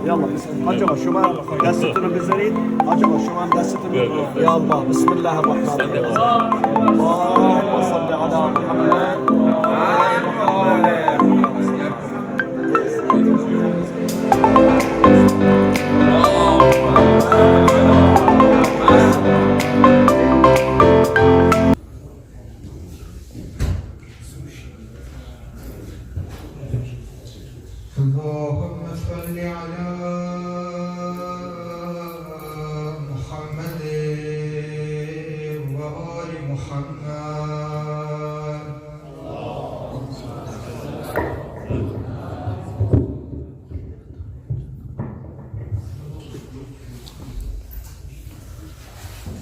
يلا حجر شو ما دستنا بالزريد حجر شو ما دستنا يلا بسم الله الرحمن الرحيم اللهم صل على محمد اللهم صل على محمد وآل محمد.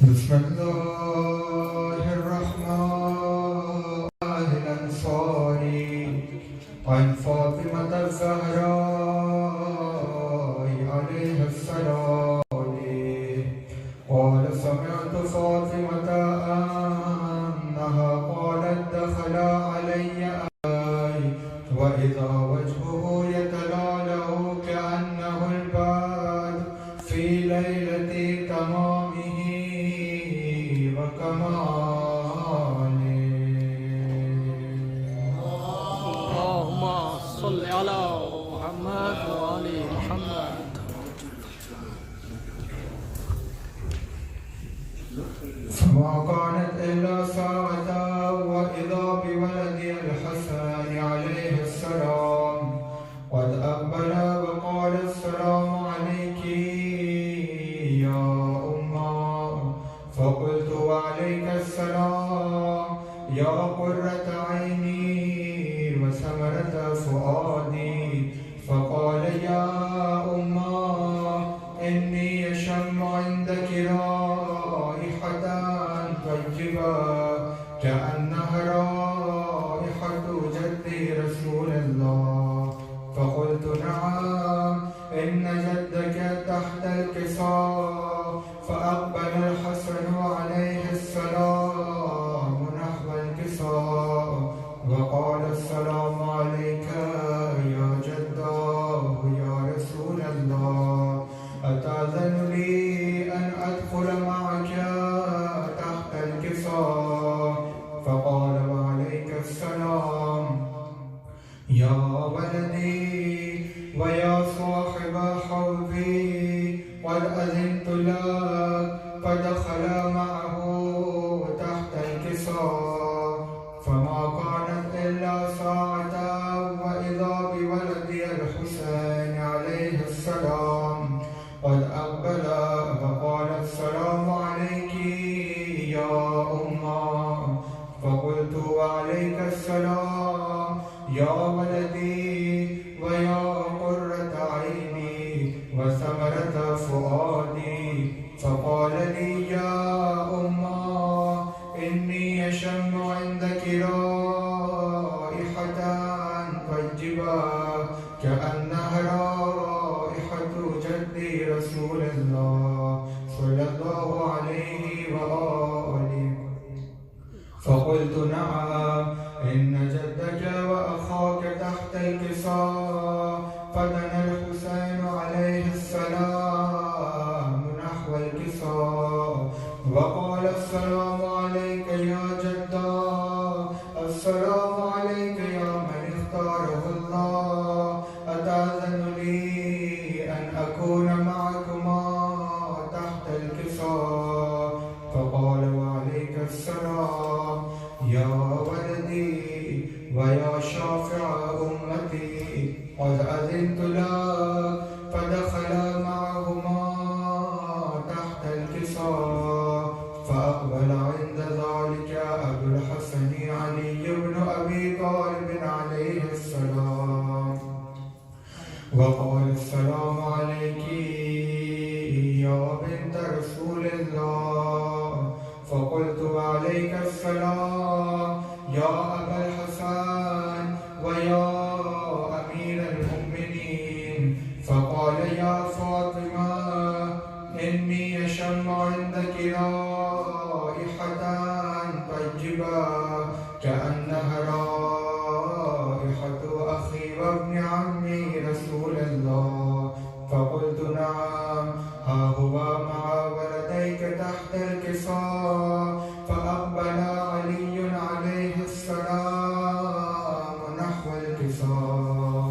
بسم الله الرحمن الأنصاري عن فاطمة الزهراء عليها السلام قال سمعت فاطمة أنها قالت دخل علي وإذا وجهه يتلالأ كأنه البدر في ليلة تمامه وكماله. اللهم صل على محمد وآل محمد. فما كانت إلا ساعة وإذا بولدي الحسن عليه السلام قد أقبل وقال السلام عليك يا أمه. فقلت وعليك السلام يا قرة عيني وثمرة فؤادي. فقال يا أمه إني أشم عندك رائحة طيبة كأنها رائحة جدي رسول الله. فقلت نعم إن جدك تحت الكساء. فأقبل الحسن عليه السلام نحو الكساء وقال السلام عليك يا جداه يا رسول الله. أتأذن لي أن أدخل معك تحت الكساء؟ فقال وعليك السلام يا ولدي ويا صاحب حوضي قد أذنت لك. فدخل معه تحت الكساء فما كانت إلا ساعة وإذا بولدي الحسين عليه السلام قد أقبل فقال السلام عليك يا أمه. فقلت وعليك السلام يا ولدي ويا قرة عيني وثمرة فؤادي. فقال لي يا أمه إني أشم عندك رائحة طيبة كأنها رائحة جدي رسول الله صلى الله عليه وآله. فقلت نعم إن جدك وأخاك تحت الكساء. فدنا الحسين عليه السلام نحو الكساء وقال السلام عليك يا جدا. السلام عليك يا من اختاره الله. أتأذن لي أن أكون معكما تحت الكساء؟ فقال وعليك السلام يا ولدي ويا شافع أمتي قد أذنت لك. فدخل معهما تحت الكساء فأقبل عند ذلك أبو الحسن علي بن أبي طالب عليه السلام وقال السلام عليك يا بنت رسول الله. فقلت وعليك السلام يا أبا الحسن ويا أمير المؤمنين. فقال يا فاطمة إني أشم عندك رائحة طيبة كأنها رائحة أخي وابن عمي عمي رسول الله؟ فقلت نعم، ها هو مع ولديك تحت الكساء. فأقبل علي عليه السلام نحو الكساء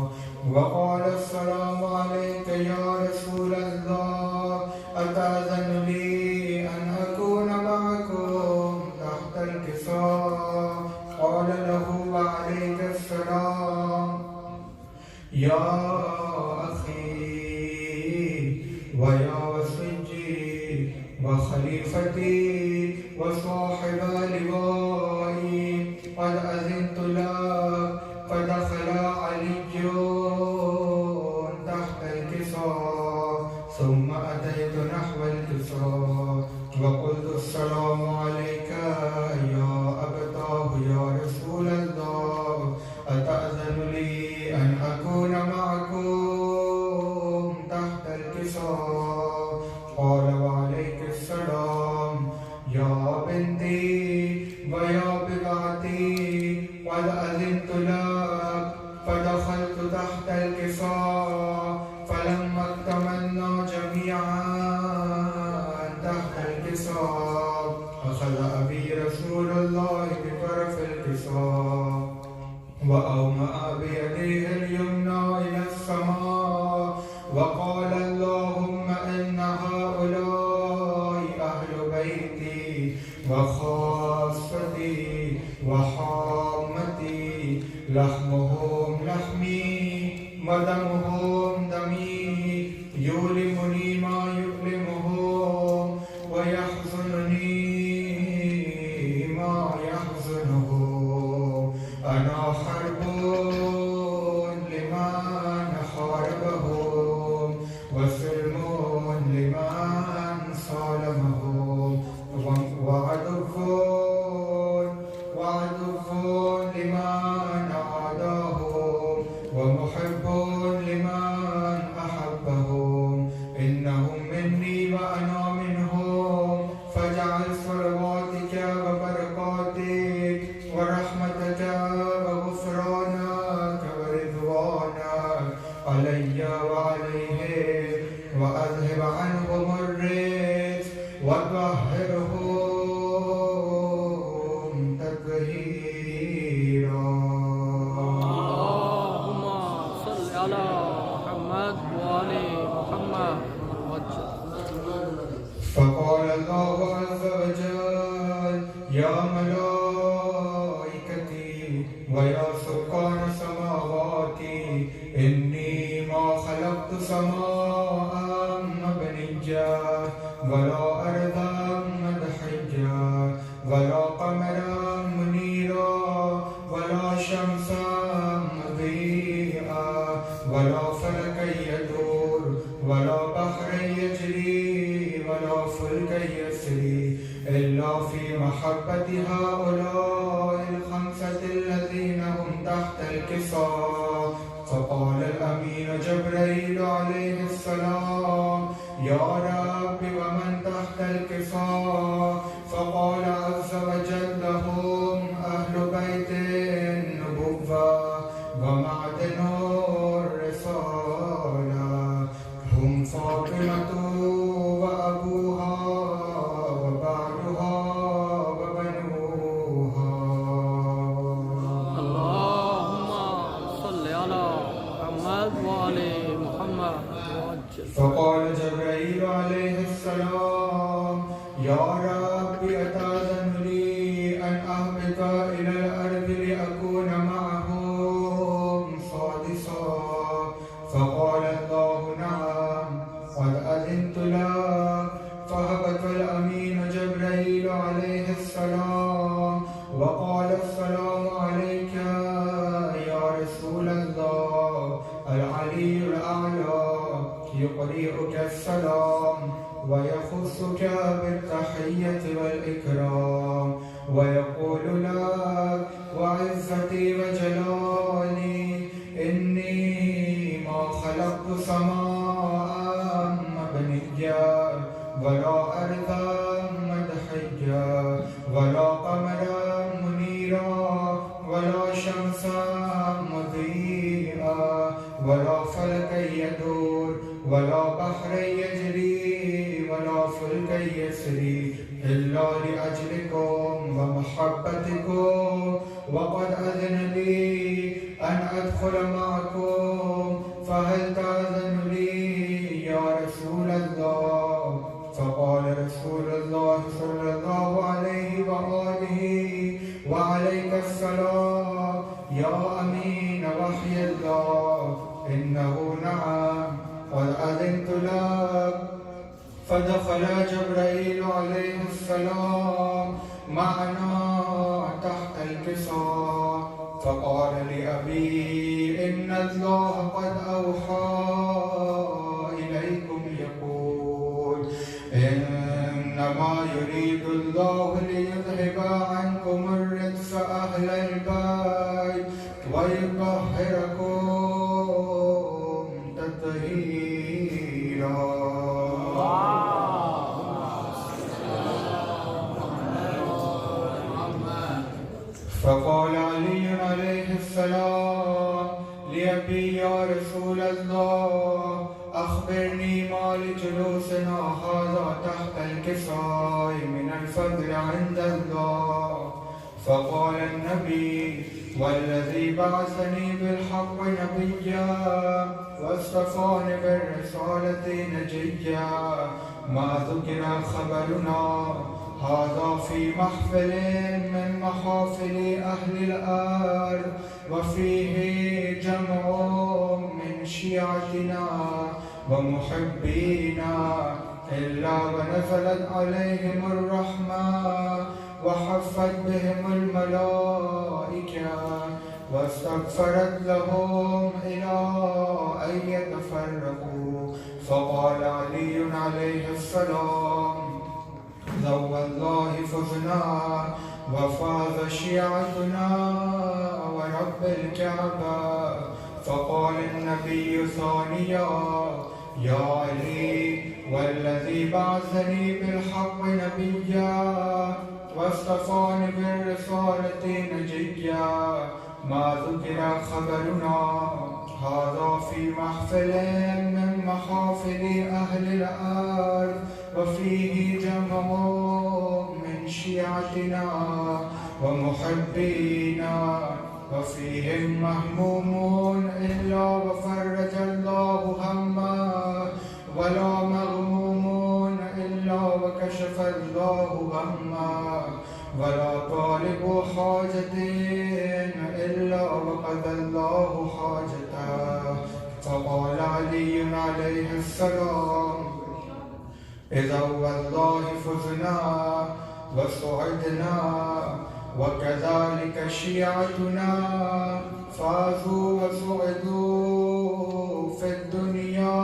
وقال: السلام عليك يا رسول الله، أتأذن لي أن أكون معكم تحت الكساء؟ قال له: وعليك السلام يا أخي ويا وصيتي وخليفتي وصاحب لوائي، قد أذنت لك. فدخل علي تحت الكساء، ثم أتيت نحو الكساء وقلت: السلام عليك يا أبتاه يا رسول الله، أتأذن لي أن أكون معكم تحت الكساء؟ قال: وعليك السلام يا بنتي ويا بضعتي، قد أذنت لك. فدخلت تحت الكساء، فلما اكتملنا جميعا تحت الكساء، أخذ أبي رسول الله بطرف الكساء وأومأ بيده اليمنى إلى السماء وقال: اللهم إن هؤلاء أهل بيتي وخاصتي وحامتي، لحمهم لحمي ودمهم دمي، يؤلمني ما يؤلمهم ويحزنني ما يحزنهم. أنا حرب لمن حاربهم وسلم لمن صالمهم، وعدو لمن عاداهم ومحب لمن أحبهم. إنهم مني وأنا منهم، فاجعل صلواتك وبركاتك ورحمتك وغفرانك ورضوانك علي وعليهم، وأذهب عنهم الرجس وطهرهم تطهيرا. اللهم صل على محمد وآل محمد. فقال الله عز وجل: يا ملائكتي ويا سكان سماواتي، إني ما خلقت سماء مبنيا ولا أرضا مدحجا ولا قمرا منيرا ولا شمسا مضيئا ولا فلكا يدور ولا بحرا يجري ولا فلكا يسري إلا في محبة هؤلاء الخمسة الذين هم تحت الكساء. فقال الأمين جبريل عليه السلام: يا رب ومن تحت الكساء؟ فقال عز وجل: هم أهل بيت النبوة ومعدن الرسالة، هم فاطمة وأبوها وبعلها وبنوها. اللهم صل على محمد وآل محمد. فقال جبريل عليه السلام: يا رب أتأذن لي أن أهبط إلى الأرض لأكون معهم سادسا؟ فقال الله: نعم، قد أذنت لك. فهبط الأمين جبريل عليه السلام وقال: السلام عليك يا رسول الله. العلي الأعلى يقرئك السلام ويخصك بالتحية والإكرام ويقول لك: وعزتي وجلالي، إني ما خلقت سماء مبنيا ولا أرضا مدحجا ولا قمرا منيرا ولا شمسا مضيئا ولا فلك يدور ولا بحر يجري ولا فلك يسري إلا لأجلكم ومحبتكم وقد أذن لي أن أدخل معكم فهل تأذن لي يا رسول الله؟ فقال رسول الله صلى الله عليه وآله وعليك السلام يا أمين وحي الله إنه نعم قد أذنت لك. فدخل جبرائيل عليه السلام معنا تحت الكساء فقال لأبي إن الله قد أوحى إليكم يقول إنما يريد الله ليذهب عنكم الرجس أهل البيت ويطهركم تطهيرا. فقال علي عليه السلام لأبي يا رسول الله أخبرني ما لجلوسنا هذا تحت الكساء من الفضل عند الله. فقال النبي والذي بعثني بالحق نبيا واصطفاني بالرسالة نجيا ما ذكر خبرنا هذا في محفل من محافل أهل الأرض وفيه جمع من شيعتنا ومحبينا إلا ونزلت عليهم الرحمة وحفت بهم الملائكة واستغفرت لهم إلى أن يتفرقوا. فقال علي عليه السلام ذو الله فزنا وفاز شيعتنا ورب الكعبة. فقال النبي ثانيا يا علي والذي بعثني بالحق نبيا واصطفاني بالرسالة نجيا ما ذكر خبرنا هذا في محفل من محافل أهل الأرض وفيه جمع من شيعتنا ومحبينا وفيهم مهموم إلا وفرج الله همه ولا مغموم إلا وكشف الله همه ولا طالب حاجة إلا وقضى الله حاجته. فقال علي عليه السلام إذا والله فزنا وسعدنا وكذلك شيعتنا فازوا وسعدوا في الدنيا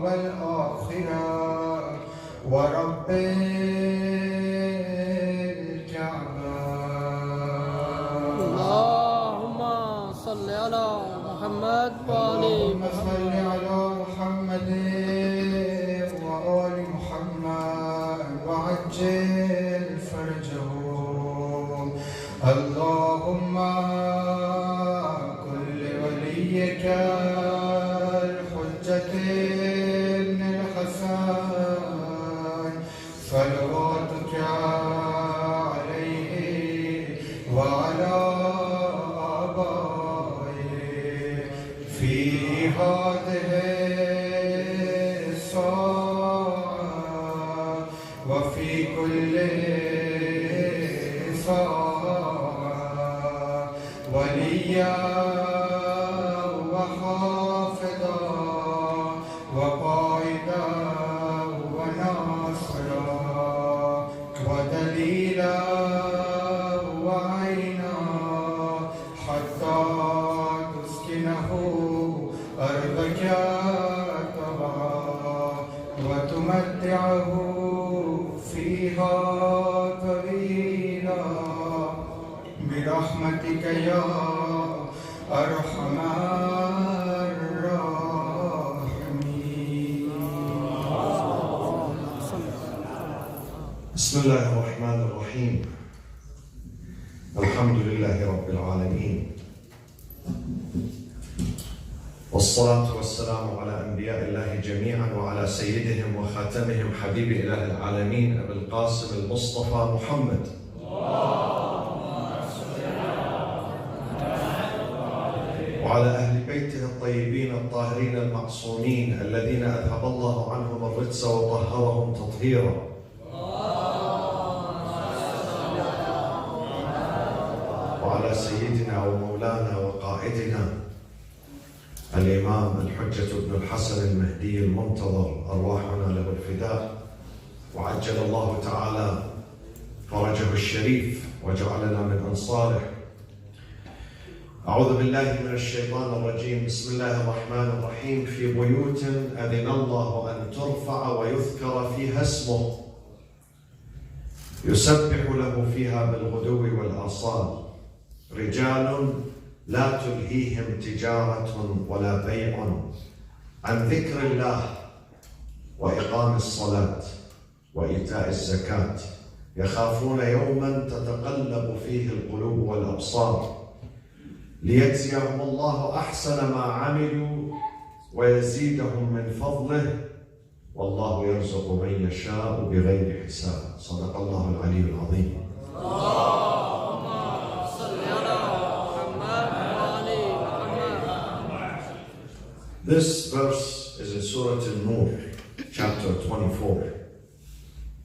والآخرة ورب الكعبة. اللهم صل على محمد وآل اللهم صل محمد. على محمد وآل محمد وعجل فرجهم. اللهم كن لوليك الحجة ابن الحسن صلواتك عليه وعلى آبائه في هذه الساعة وفي كل ساعة وليا وحافظا وقائدا وناصرا ودليلا وعينا حتى تسكنه أرضك طوعا وتمتعه فيها طويلا برحمتك يا أرحم الراحمين. بسم الله الرحمن الرحيم. الحمد لله رب العالمين والصلاة والصلاة والسلام على أنبياء الله جميعا وعلى سيدهم وخاتمهم حبيب إله العالمين أبي القاسم المصطفى محمد وعلى أهل بيته الطيبين الطاهرين المعصومين الذين أذهب الله عنهم الرجس وطهرهم تطهيرا. وعلى سيدنا ومولانا وقائدنا الإمام الحجة بن الحسن المهدي المنتظر أرواحنا له الفداء، وعجل الله تعالى فرجه الشريف وجعلنا من أنصاره. أعوذ بالله من الشيطان الرجيم. بسم الله الرحمن الرحيم. في بيوت أذن الله أن ترفع ويذكر فيها اسمه يسبح له فيها بالغدو والآصال رجال لا تلهيهم تجارة ولا بيع عن ذكر الله وإقام الصلاة وإيتاء الزكاة يخافون يوما تتقلب فيه القلوب والأبصار ليجزيهم الله أحسن ما عملوا ويزيدهم من فضله والله يرزق من يشاء بغير حساب. صدق الله العلي العظيم. This verse is in Surah An-Nur, chapter 24.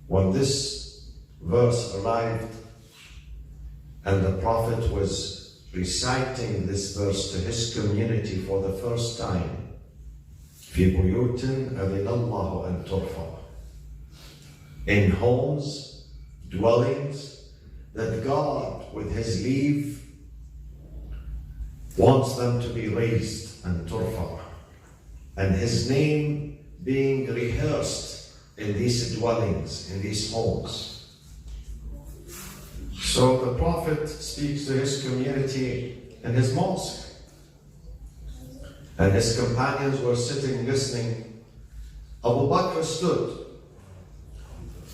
When this verse arrived and the Prophet was reciting this verse to his community for the first time, في بيوت أذن الله أن ترفع, in homes, dwellings that God, with His leave, wants them to be raised and turfa, and His name being rehearsed in these dwellings, in these homes. So the Prophet speaks to his community in his mosque, and his companions were sitting listening. Abu Bakr stood.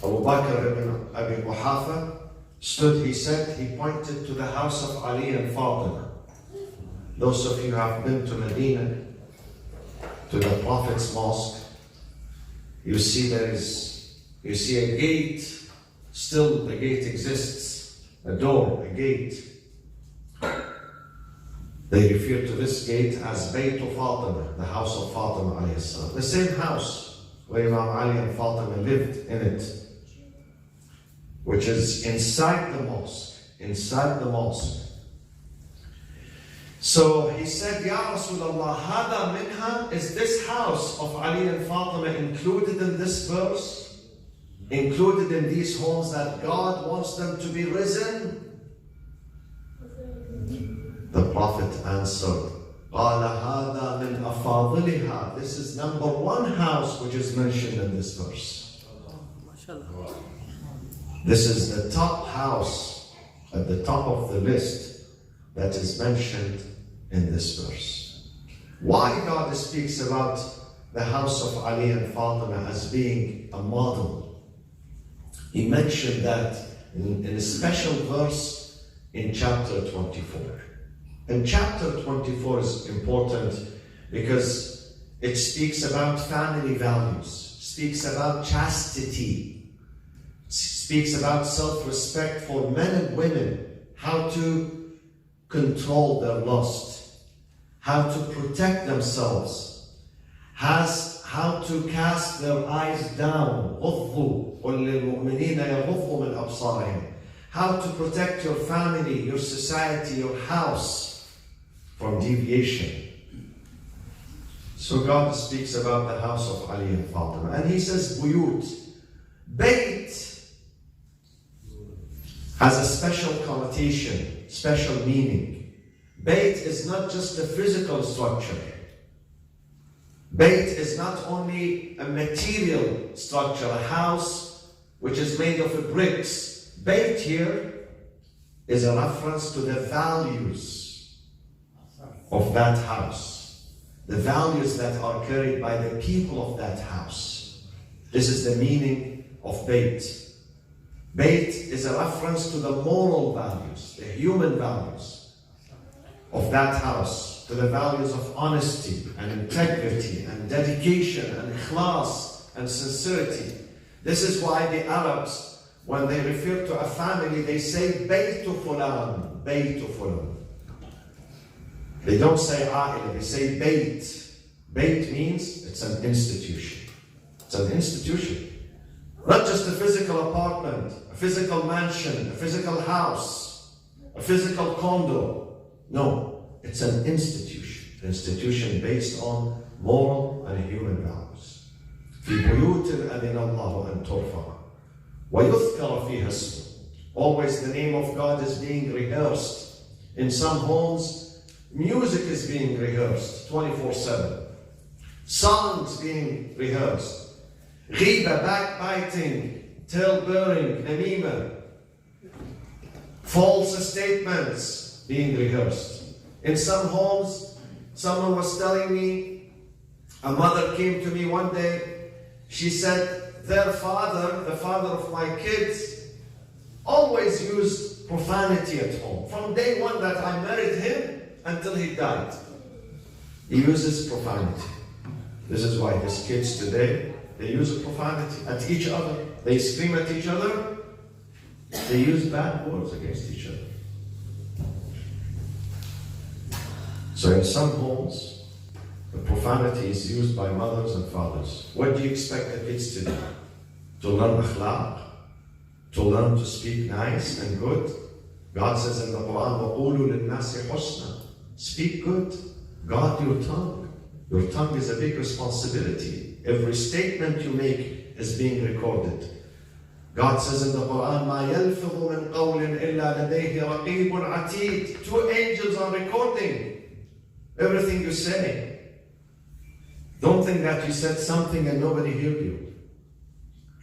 Abu Bakr ibn Abi Quhafa stood, he said, he pointed to the house of Ali and Fatima. Those of you who have been to Medina, to the Prophet's mosque, you see a gate, still the gate exists, a door, a gate. They refer to this gate as Bayt Fatima, the house of Fatima alayhi salam. The same house where Imam Ali and Fatima lived in it, which is inside the mosque, So he said, Ya Rasulullah, hada minha, is this house of Ali and Fatima included in this verse? Included in these homes that God wants them to be risen? The Prophet answered, قال هذا من أفاضلها. This is number one house which is mentioned in this verse. This is the top house at the top of the list that is mentioned in this verse. Why God speaks about the house of Ali and Fatima as being a model? He mentioned that in a special verse in chapter 24. And chapter 24 is important because it speaks about family values, speaks about chastity, speaks about self-respect for men and women, how to control their lust, how to protect themselves, how to cast their eyes down, how to protect your family, your society, your house from deviation. So God speaks about the house of Ali and Fatima, and He says buyut. Bayt has a special connotation, special meaning. Bayt is not just a physical structure. Bayt is not only a material structure, a house which is made of bricks. Bayt here is a reference to the values of that house, the values that are carried by the people of that house. This is the meaning of Bayt. Bayt is a reference to the moral values, the human values of that house. to the values of honesty and integrity and dedication and ikhlas and sincerity. This is why the Arabs, when they refer to a family, they say Baytu Fulan, Baytu Fulan. They don't say A'ila, they say Bayt. Bayt means it's an institution. It's an institution. Not just a physical apartment, a physical mansion, a physical house, a physical condo. No, it's an institution. An institution based on moral and human values. في بيوت أذن الله أن ترفع ويذكر فيها اسمه. Always the name of God is being rehearsed. In some homes, music is being rehearsed 24/7. Songs being rehearsed. Ghiba, backbiting, tale-bearing, namima. False statements being rehearsed. In some homes, someone was telling me, a mother came to me one day, she said, their father, the father of my kids, always used profanity at home. From day one that I married him until he died. He uses profanity. This is why his kids today, they use profanity at each other. They scream at each other. They use bad words against each other. So in some homes, the profanity is used by mothers and fathers. What do you expect the kids to do? To learn akhlaq? To learn to speak nice and good? God says in the Quran, وَقُولُوا لِلنَّاسِ حُسْنًا. Speak good. Guard your tongue. Your tongue is a big responsibility. Every statement you make is being recorded. God says in the Quran, مَا يَلْفِظُ مِنْ قَوْلٍ إِلَّا لَدَيْهِ رَقِيبٌ عَتِيدٌ. 2 angels are recording everything you say. Don't think that you said something and nobody heard you.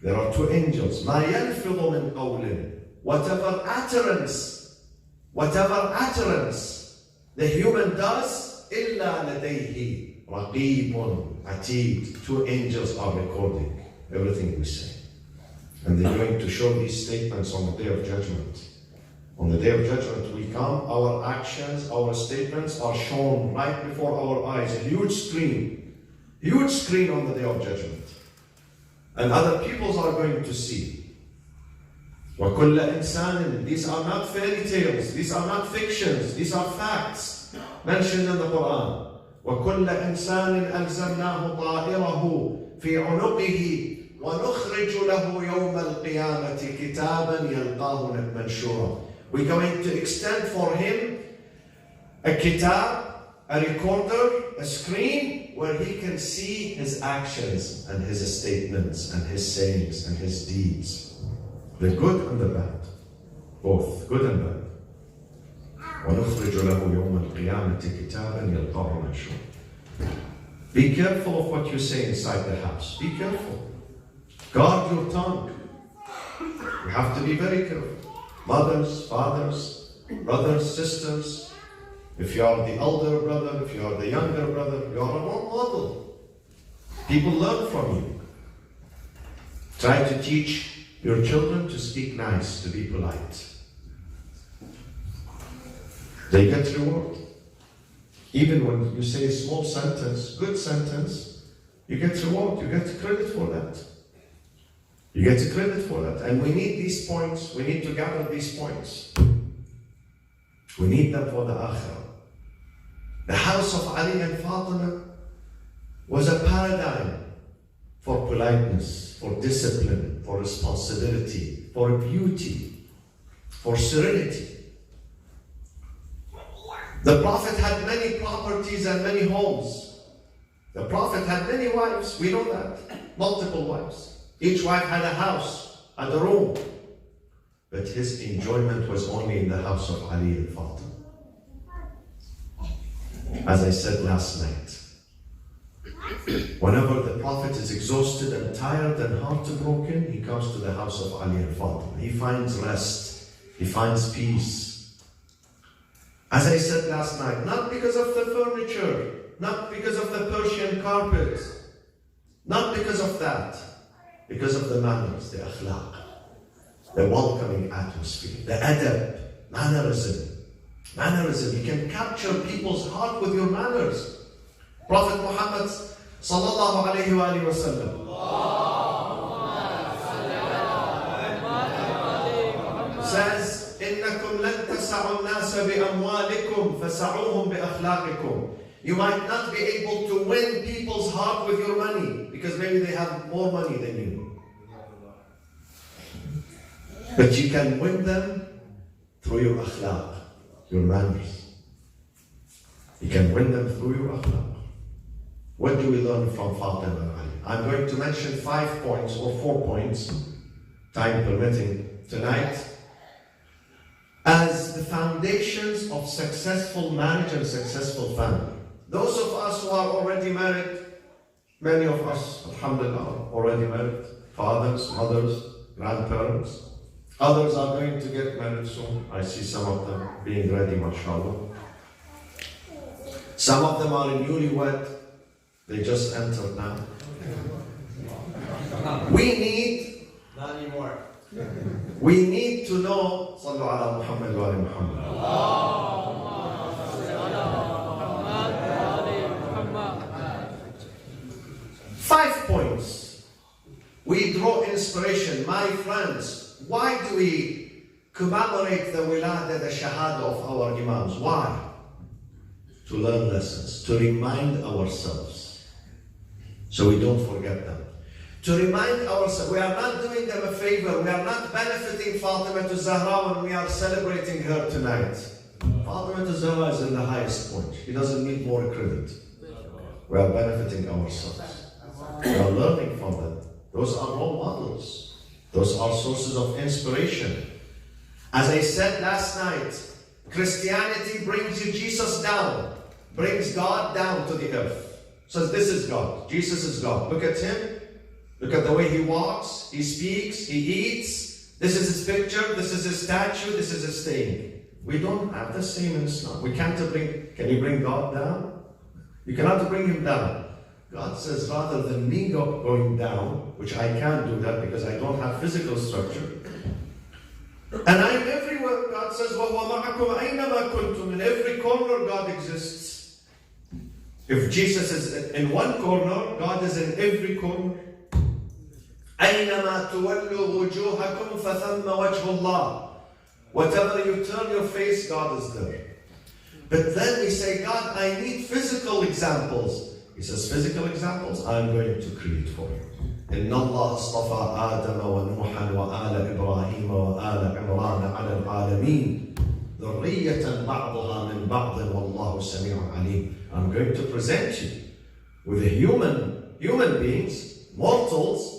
There are 2 angels. مَا يَلْفِظُ مِنْ قَوْلٍ. Whatever utterance the human does, إِلَّا لَدَيْهِ رَقِيبٌ عَتِيدٌ. 2 angels are recording everything we say. And they're going to show these statements on the Day of Judgment. On the Day of Judgment we come, our actions, our statements are shown right before our eyes. A huge screen on the Day of Judgment. And other peoples are going to see. وَكُلَّ إِنسَانٍ. These are not fairy tales, these are not fictions, these are facts mentioned in the Quran. وَكُلَّ إِنسَانٍ أَلْزَمْنَاهُ طَائِرَهُ فِي عُنُقِهِ وَنُخْرِجُ لَهُ يَوْمَ الْقِيَامَةِ كِتَابًا يَلْقَاهُ مَنْشُورًا. We're going to extend for him a kitab, a recorder, a screen where he can see his actions and his statements and his sayings and his deeds. The good and the bad. Both, good and bad. وَنُخْرِجُ لَهُ يَوْمَ الْقِيَامَةِ كِتَابًا يَلْقَاهُ مَنْشُورًا. Be careful of what you say inside the house. Be careful. Guard your tongue. You have to be very careful. Mothers, fathers, brothers, sisters. If you are the elder brother, if you are the younger brother, you are a role model. People learn from you. Try to teach your children to speak nice, to be polite. They get reward. Even when you say a small sentence, good sentence, you get reward, you get credit for that. You get credit for that. And we need these points, we need to gather these points. We need them for the Akhirah. The house of Ali and Fatima was a paradigm for politeness, for discipline, for responsibility, for beauty, for serenity. The Prophet had many properties and many homes. The Prophet had many wives, we know that. Multiple wives. Each wife had a house, had a room. But his enjoyment was only in the house of Ali and Fatima. As I said last night, whenever the Prophet is exhausted and tired and heartbroken, he comes to the house of Ali and Fatima. He finds rest, he finds peace. As I said last night, not because of the furniture, not because of the Persian carpet, not because of that, because of the manners, the akhlaq, the welcoming atmosphere, the adab, mannerism, Mannerism. You can capture people's heart with your manners. Prophet Muhammad sallallahu alayhi wa sallam says, إِنَّكُمْ لَن تَسَعُوا النَّاسَ بِأَمْوَالِكُمْ فَسَعُوهُمْ بِأَخْلَاقِكُمْ. You might not be able to win people's heart with your money, because maybe they have more money than you. But you can win them through your akhlaq, your manners. You can win them through your akhlaq. What do we learn from Fatima and Ali? I'm going to mention 5 points or 4 points, time permitting, tonight, as the foundations of successful marriage and successful family. Those of us who are already married, many of us, alhamdulillah, are already married, fathers, mothers, grandparents. Others are going to get married soon. I see some of them being ready, mashallah. Some of them are newlywed. They just entered now. Not anymore. We need to know, Sallu ala Muhammad wa ali Muhammad. 5 points. We draw inspiration. My friends, why do we commemorate the wilada, the shahada of our imams? Why? To learn lessons, to remind ourselves, so we don't forget them. To remind ourselves, we are not doing them a favor, we are not benefiting Fatima Zehra when we are celebrating her tonight. Fatima Zehra is in the highest point. She doesn't need more credit. We are benefiting ourselves. We are learning from them. Those are role models. Those are sources of inspiration. As I said last night, Christianity brings you Jesus down, brings God down to the earth. Says this is God. Jesus is God. Look at him. Look at the way he walks, he speaks, he eats. This is his picture, this is his statue, this is his thing. We don't have the same in Islam. We can't bring, can you bring God down? You cannot bring him down. God says, rather than me going down, which I can't do that because I don't have physical structure, and I'm everywhere. God says, وَهُوَ مَعَكُمْ أَيْنَمَا كُنْتُمْ. In every corner God exists. If Jesus is in one corner, God is in every corner. أَيْنَمَا تُوَلُّوا وُجُوهَكُمْ فَثَمَّ وَجْهُ اللَّهِ. Whatever you turn your face, God is there. But then we say, God, I need physical examples. He says, physical examples, I'm going to create for you. إِنَّ اللَّهَ اصْطَفَى آدَمَ وَنُوحًا وَآلَ إِبْرَاهِيمَ وَآلَ عِمْرَانَ عَلَى الْعَالَمِينَ ذُرِّيَّةً بَعْضُهَا مِنْ بَعْضٍ وَاللَّهُ سَمِيعٌ عَلِيمٌ. I'm going to present you with a human beings, mortals.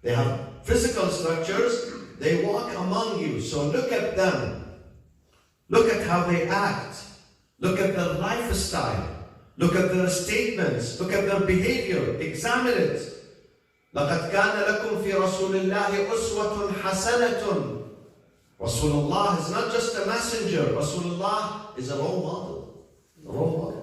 They have physical structures. They walk among you. So look at them. Look at how they act. Look at their lifestyle. Look at their statements. Look at their behavior. Examine it. لَقَدْ كَانَ لَكُمْ فِي رَسُولِ اللَّهِ أُسْوَةٌ حَسَنَةٌ. Rasulullah is not just a messenger. Rasulullah is a role model. A role model.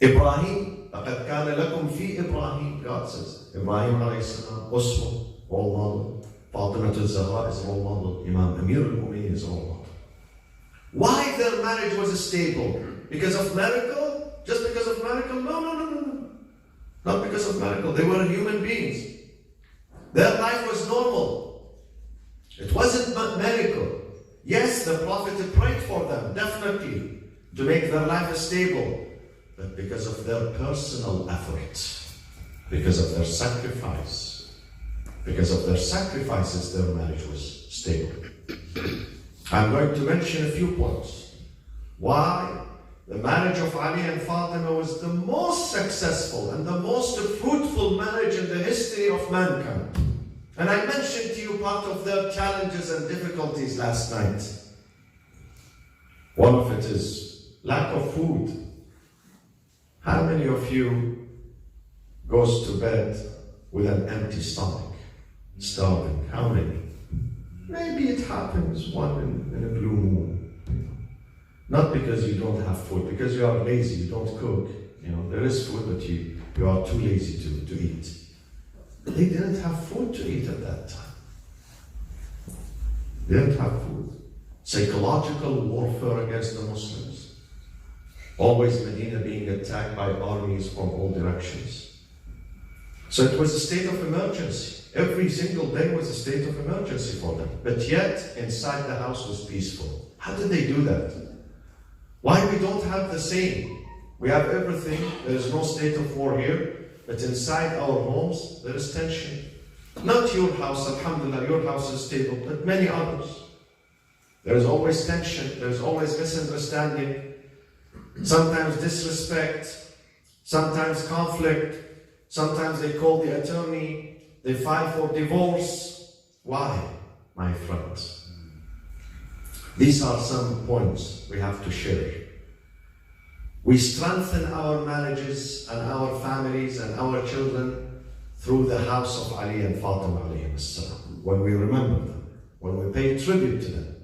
Ibrahim, لَقَدْ كَانَ لَكُمْ فِي إِبْرَاهِيم. God says, Ibrahim alayhi salam, Uswa, role model. Fatima Zehra is a role model. Imam Amir al-Mu'minin is a role model. Why their marriage was stable? Because of miracle? Just because of miracle? No. Not because of miracle. They were human beings. Their life was normal. It wasn't miracle. Yes, the Prophet prayed for them, definitely, to make their life stable. But because of their personal effort, because of their sacrifice, because of their sacrifices, their marriage was stable. I'm going to mention a few points. Why the marriage of Ali and Fatima was the most successful and the most fruitful marriage in the history of mankind. And I mentioned to you part of their challenges and difficulties last night. One of it is lack of food. How many of you goes to bed with an empty stomach, starving? How many? Maybe it happens one in a blue moon. Not because you don't have food, because you are lazy, you don't cook. There is food, but you are too lazy to eat. They didn't have food to eat at that time. They didn't have food. psychological warfare against the Muslims. Always Medina being attacked by armies from all directions. So it was a state of emergency. Every single day was a state of emergency for them. But yet, inside the house was peaceful. How did they do that? Why we don't have the same? We have everything. There is no state of war here. But inside our homes, there is tension. Not your house, alhamdulillah, your house is stable, but many others. There is always tension. There is always misunderstanding. Sometimes disrespect. Sometimes conflict. Sometimes they call the attorney. They file for divorce. Why, my friends? These are some points we have to share. We strengthen our marriages and our families and our children through the house of Ali and Fatima alayhim as-salam. When we remember them, when we pay tribute to them.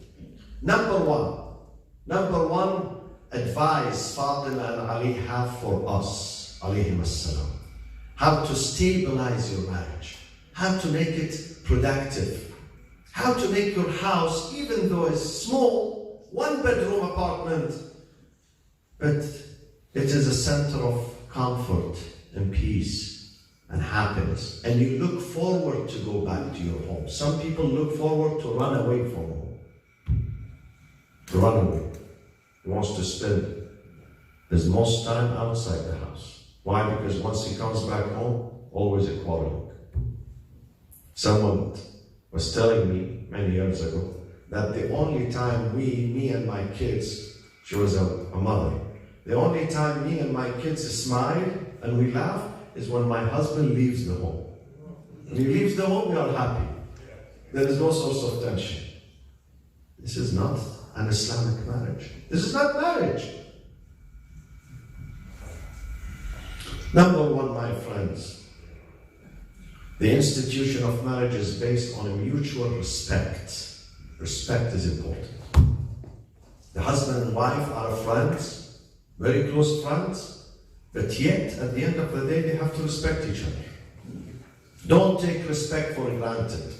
Number one advice Fatima and Ali have for us, alayhim as-salam. How to stabilize your marriage. How to make it productive. How to make your house, even though it's small, 1-bedroom apartment, but it is a center of comfort and peace and happiness. And you look forward to go back to your home. Some people look forward to run away from home. To run away. He wants to spend his most time outside the house. Why? Because once he comes back home, always a quarrel. Someone was telling me many years ago that the only time me and my kids, she was a mother, the only time me and my kids smile and we laugh is when my husband leaves the home. When he leaves the home, we are happy. There is no source of tension. This is not an Islamic marriage. This is not marriage. Number one, my friends, the institution of marriage is based on a mutual respect. Respect is important. The husband and wife are friends, very close friends, but yet at the end of the day they have to respect each other. Don't take respect for granted.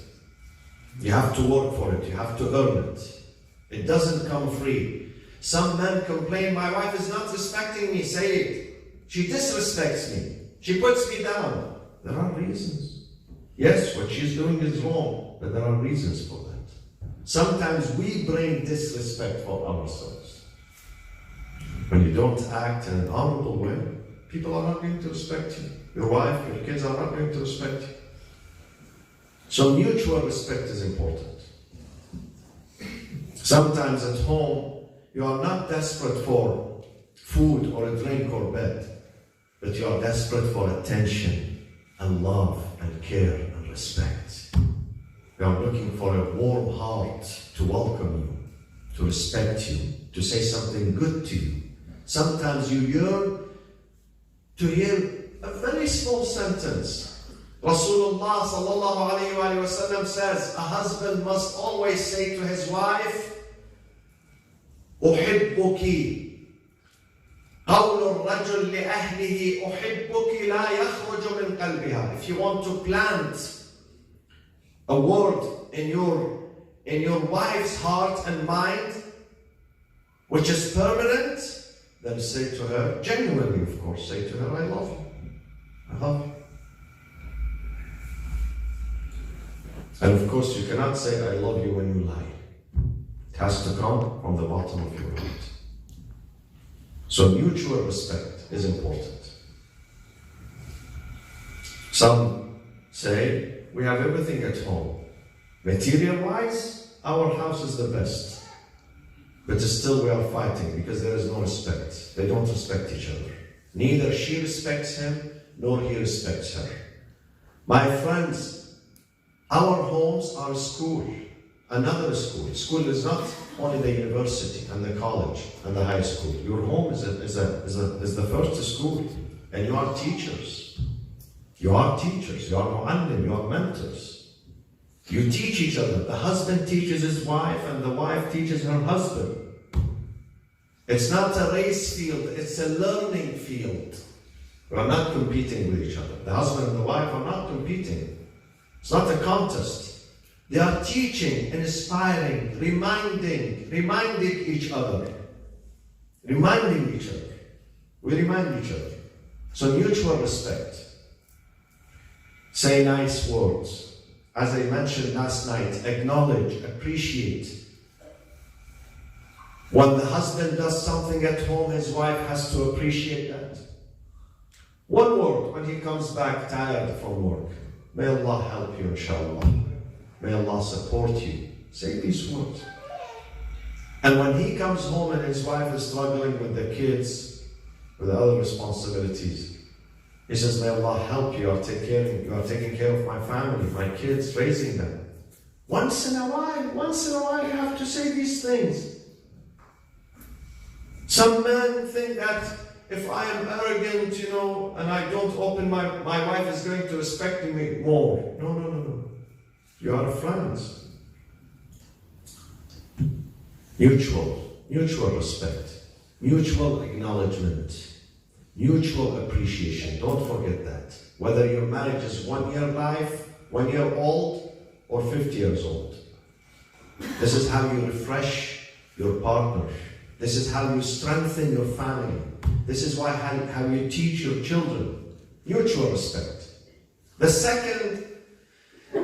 You have to work for it, you have to earn it. It doesn't come free. Some men complain, my wife is not respecting me, say it. She disrespects me. She puts me down. There are reasons. Yes, what she's doing is wrong, but there are reasons for that. Sometimes we bring disrespect for ourselves. When you don't act in an honorable way, people are not going to respect you. Your wife, your kids are not going to respect you. So mutual respect is important. Sometimes at home, you are not desperate for food or a drink or bed, but you are desperate for attention and love and care and respect. You are looking for a warm heart to welcome you, to respect you, to say something good to you. Sometimes you yearn to hear a very small sentence. Rasulullah sallallahu alayhi wa sallam says, a husband must always say to his wife, أحبك. قول الرجل لأهله أحبك لا يخرج من قلبها. If you want to plant a word in your wife's heart and mind, which is permanent, then say to her, genuinely of course, say to her, I love you. I love you. And of course you cannot say I love you when you lie. It has to come from the bottom of your heart. So mutual respect is important. Some say, we have everything at home. Material-wise, our house is the best. But still we are fighting because there is no respect. They don't respect each other. Neither she respects him, nor he respects her. My friends, our homes are school. Another school. School is not only the university and the college and the high school. Your home is the first school. And you are teachers. You are teachers. You are mu'allim. You are mentors. You teach each other. The husband teaches his wife and the wife teaches her husband. It's not a race field. It's a learning field. We are not competing with each other. The husband and the wife are not competing. It's not a contest. They are teaching, inspiring, reminding each other. Reminding each other. We remind each other. So mutual respect. Say nice words. As I mentioned last night, acknowledge, appreciate. When the husband does something at home, his wife has to appreciate that. One word when he comes back tired from work. May Allah help you, inshallah. May Allah support you. Say these words. And when he comes home and his wife is struggling with the kids, with the other responsibilities, he says, may Allah help you. You are taking care of my family, my kids, raising them. Once in a while, you have to say these things. Some men think that if I am arrogant, and I don't open my wife is going to respect me more. No. You are friends. Mutual respect, mutual acknowledgement, mutual appreciation. Don't forget that. Whether your marriage is 1 year life, 1 year old, or 50 years old. This is how you refresh your partner. This is how you strengthen your family. This is how you teach your children. Mutual respect. The second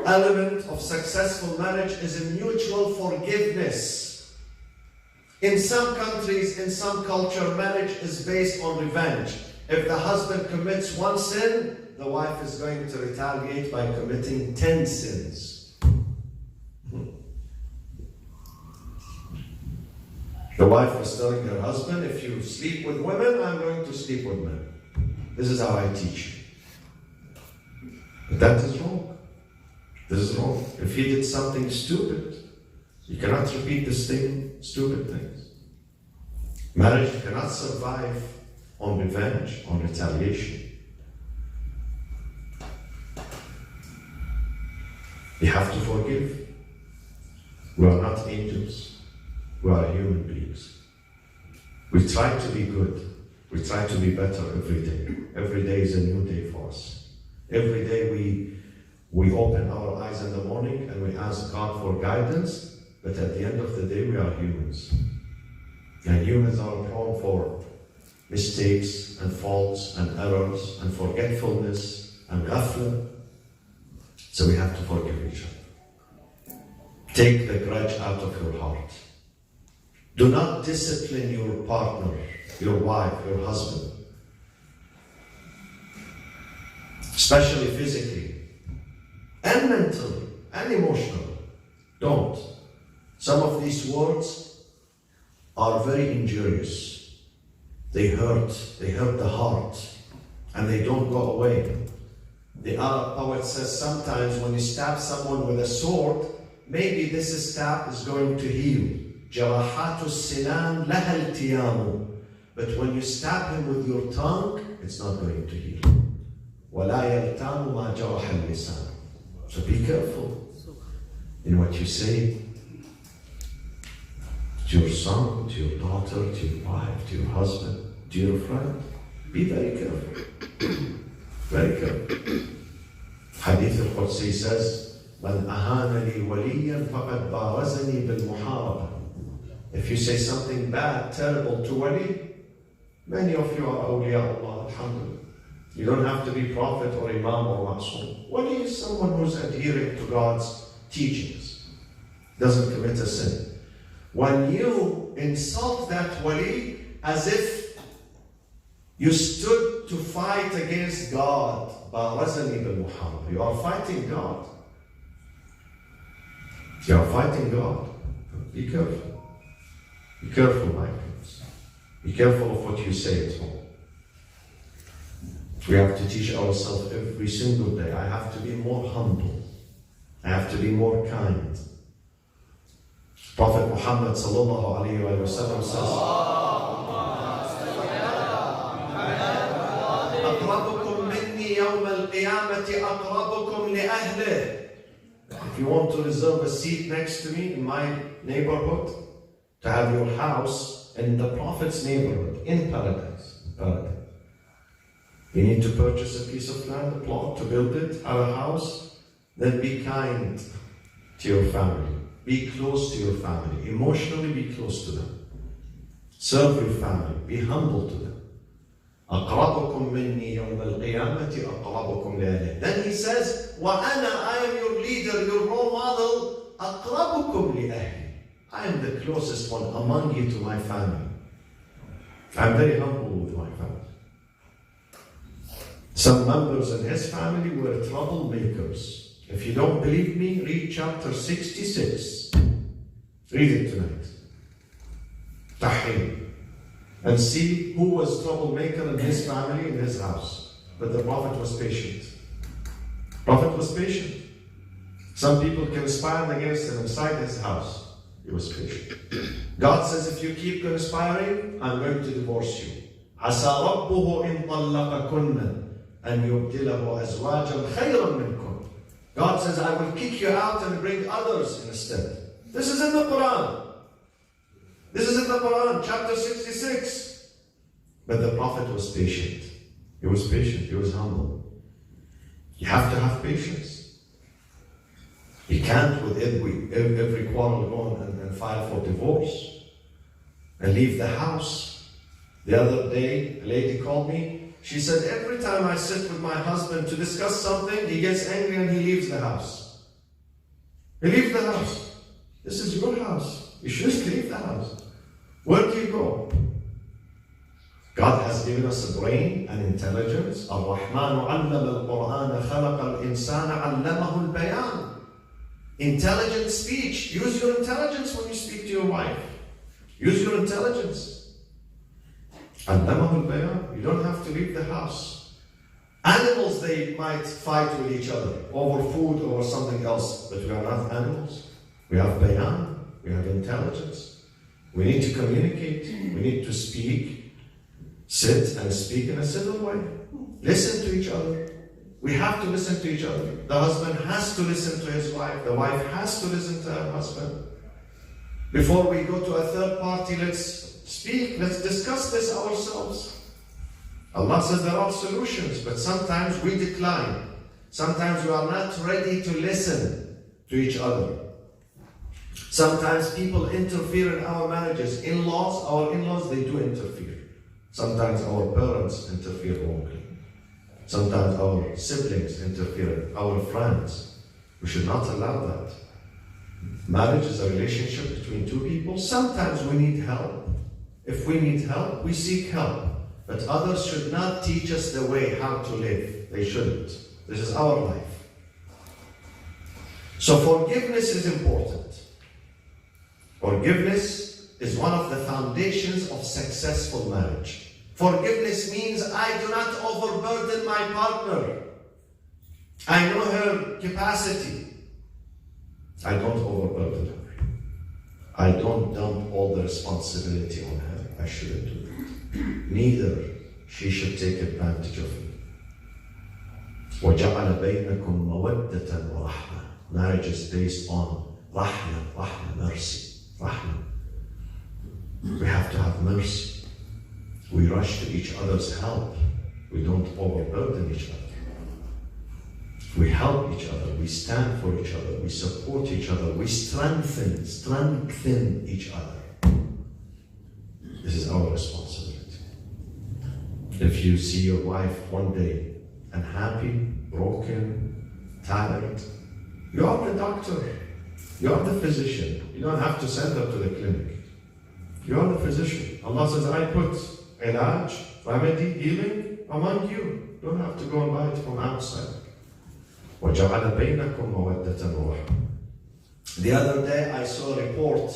element of successful marriage is a mutual forgiveness. In some countries, in some culture, marriage is based on revenge. If the husband commits one sin, the wife is going to retaliate by committing 10 sins. The wife was telling her husband, if you sleep with women, I'm going to sleep with men. This is how I teach you. But that is wrong. This is wrong. If he did something stupid, you cannot repeat the same stupid things. Marriage cannot survive on revenge, on retaliation. You have to forgive. We are not angels. We are human beings. We try to be good. We try to be better every day. Every day is a new day for us. Every day we open our eyes in the morning and we ask God for guidance, but at the end of the day we are humans. And humans are prone for mistakes and faults and errors and forgetfulness and ghafla. So we have to forgive each other. Take the grudge out of your heart. Do not discipline your partner, your wife, your husband. Especially physically, and mentally, and emotionally. Don't. Some of these words are very injurious. They hurt the heart, and they don't go away. The Arab poet says sometimes when you stab someone with a sword, maybe this stab is going to heal. جراحات السنان لها التيام. But when you stab him with your tongue, it's not going to heal. ولا يلتام ما جرح اللسان. So be careful in what you say to your son, to your daughter, to your wife, to your husband, to your friend. Be very careful. Very careful. Hadith al-Qudsi says, من أهان لي وليا فقد بارزني بالمحاربة. If you say something bad, terrible to wali, many of you are awliya Allah, alhamdulillah. You don't have to be prophet or imam or ma'soom. Wali is someone who's adhering to God's teachings, doesn't commit a sin. When you insult that wali as if you stood to fight against God, you are fighting God. You are fighting God. Be careful. Be careful, my friends. Be careful of what you say at home. We have to teach ourselves every single day. I have to be more humble. I have to be more kind. Prophet Muhammad sallallahu alayhi wa sallam says, أقربكم مني يوم القيامة أقربكم لأهله. If you want to reserve a seat next to me in my neighborhood, to have your house in the Prophet's neighborhood, in paradise. You need to purchase a piece of land, a plot, to build it, have a house, then be kind to your family. Be close to your family. Emotionally, be close to them. Serve your family. Be humble to them. أقربكم مني يوم القيامة أقربكم لأهله. Then he says, وأنا, I am your leader, your role model. أقربكم لأهلي. I am the closest one among you to my family. I'm very humble with my family. Some members in his family were troublemakers. If you don't believe me, read chapter 66. Read it tonight. Tahrim. And see who was troublemaker in his family, in his house. But the Prophet was patient. Prophet was patient. Some people conspired against him inside his house. He was patient. God says, if you keep conspiring, I'm going to divorce you. عسى ربه إن طلقكن أن يبدله أزواجا خيرا منكم. God says, I will kick you out and bring others instead. This is in the Quran. This is in the Quran, chapter 66. But the Prophet was patient. He was patient. He was humble. You have to have patience. You can't, with every quarrel, go and file for divorce and leave the house. The other day, a lady called me. She said, every time I sit with my husband to discuss something, he gets angry and he leaves the house. He leaves the house. This is your house. You should just leave the house. Where do you go? God has given us a brain and intelligence. الرحمن علم القرآن خلق الإنسان علمه البيان. Intelligent speech. Use your intelligence when you speak to your wife. Use your intelligence. علمه البيان. You don't have to leave the house. Animals, they might fight with each other over food or something else, but we are not animals. We have bayan. We have intelligence. We need to communicate. We need to speak. Sit and speak in a civil way. Listen to each other. We have to listen to each other. The husband has to listen to his wife. The wife has to listen to her husband. Before we go to a third party, let's speak. Let's discuss this ourselves. Allah says there are solutions, but sometimes we decline. Sometimes we are not ready to listen to each other. Sometimes people interfere in our marriages. Our in-laws, they do interfere. Sometimes our parents interfere wrongly. Sometimes our siblings interfere, our friends. We should not allow that. Marriage is a relationship between two people. Sometimes we need help. If we need help, we seek help. But others should not teach us the way how to live. They shouldn't. This is our life. So forgiveness is important. Forgiveness is one of the foundations of successful marriage. Forgiveness means I do not overburden my partner. I know her capacity. I don't overburden her. I don't dump all the responsibility on her. I shouldn't do that. Neither she should take advantage of me. وَجَعَلَ بَيْنَكُمْ مَوَدَّةً وَرَحْمَةً. Marriage is based on rahmah, mercy. Rahmah. We have to have mercy. We rush to each other's help. We don't overburden each other. We help each other. We stand for each other. We support each other. We strengthen each other. This is our responsibility. If you see your wife one day unhappy, broken, tired, you are the doctor. You are the physician. You don't have to send her to the clinic. You are the physician. Allah says, I put ilaj, remedy, healing among you. You don't have to go and buy it from outside. وَجَعَلَ بَيْنَكُمْ مَوَدَّةً وَرَحْمَةً. The other day I saw a report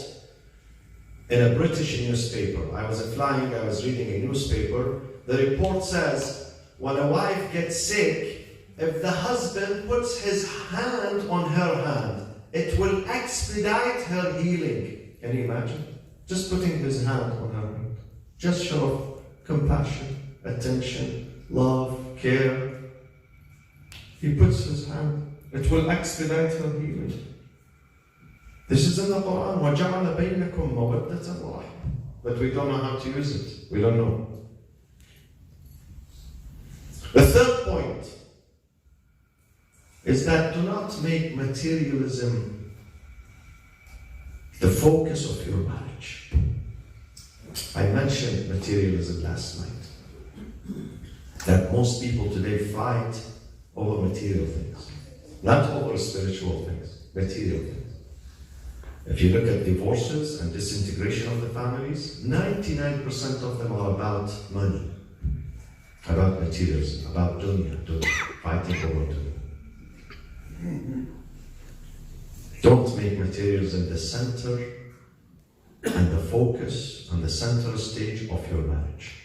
in a British newspaper. I was flying, I was reading a newspaper. The report says, when a wife gets sick, if the husband puts his hand on her hand, it will expedite her healing. Can you imagine? Just putting his hand on her hand. Just show of compassion, attention, love, care. He puts his hand. It will expedite her healing. This is in the Quran. وَجَعَلَ بَيْنَكُمْ مَوَدَّةً وَرَحْمَةً. But we don't know how to use it. We don't know. The third point is that do not make materialism the focus of your marriage. I mentioned materialism last night. That most people today fight over material things, not over spiritual things, material things. If you look at divorces and disintegration of the families, 99% of them are about money, about materialism, about dunya, fighting over dunya. Don't make materialism the center and the focus and the center stage of your marriage.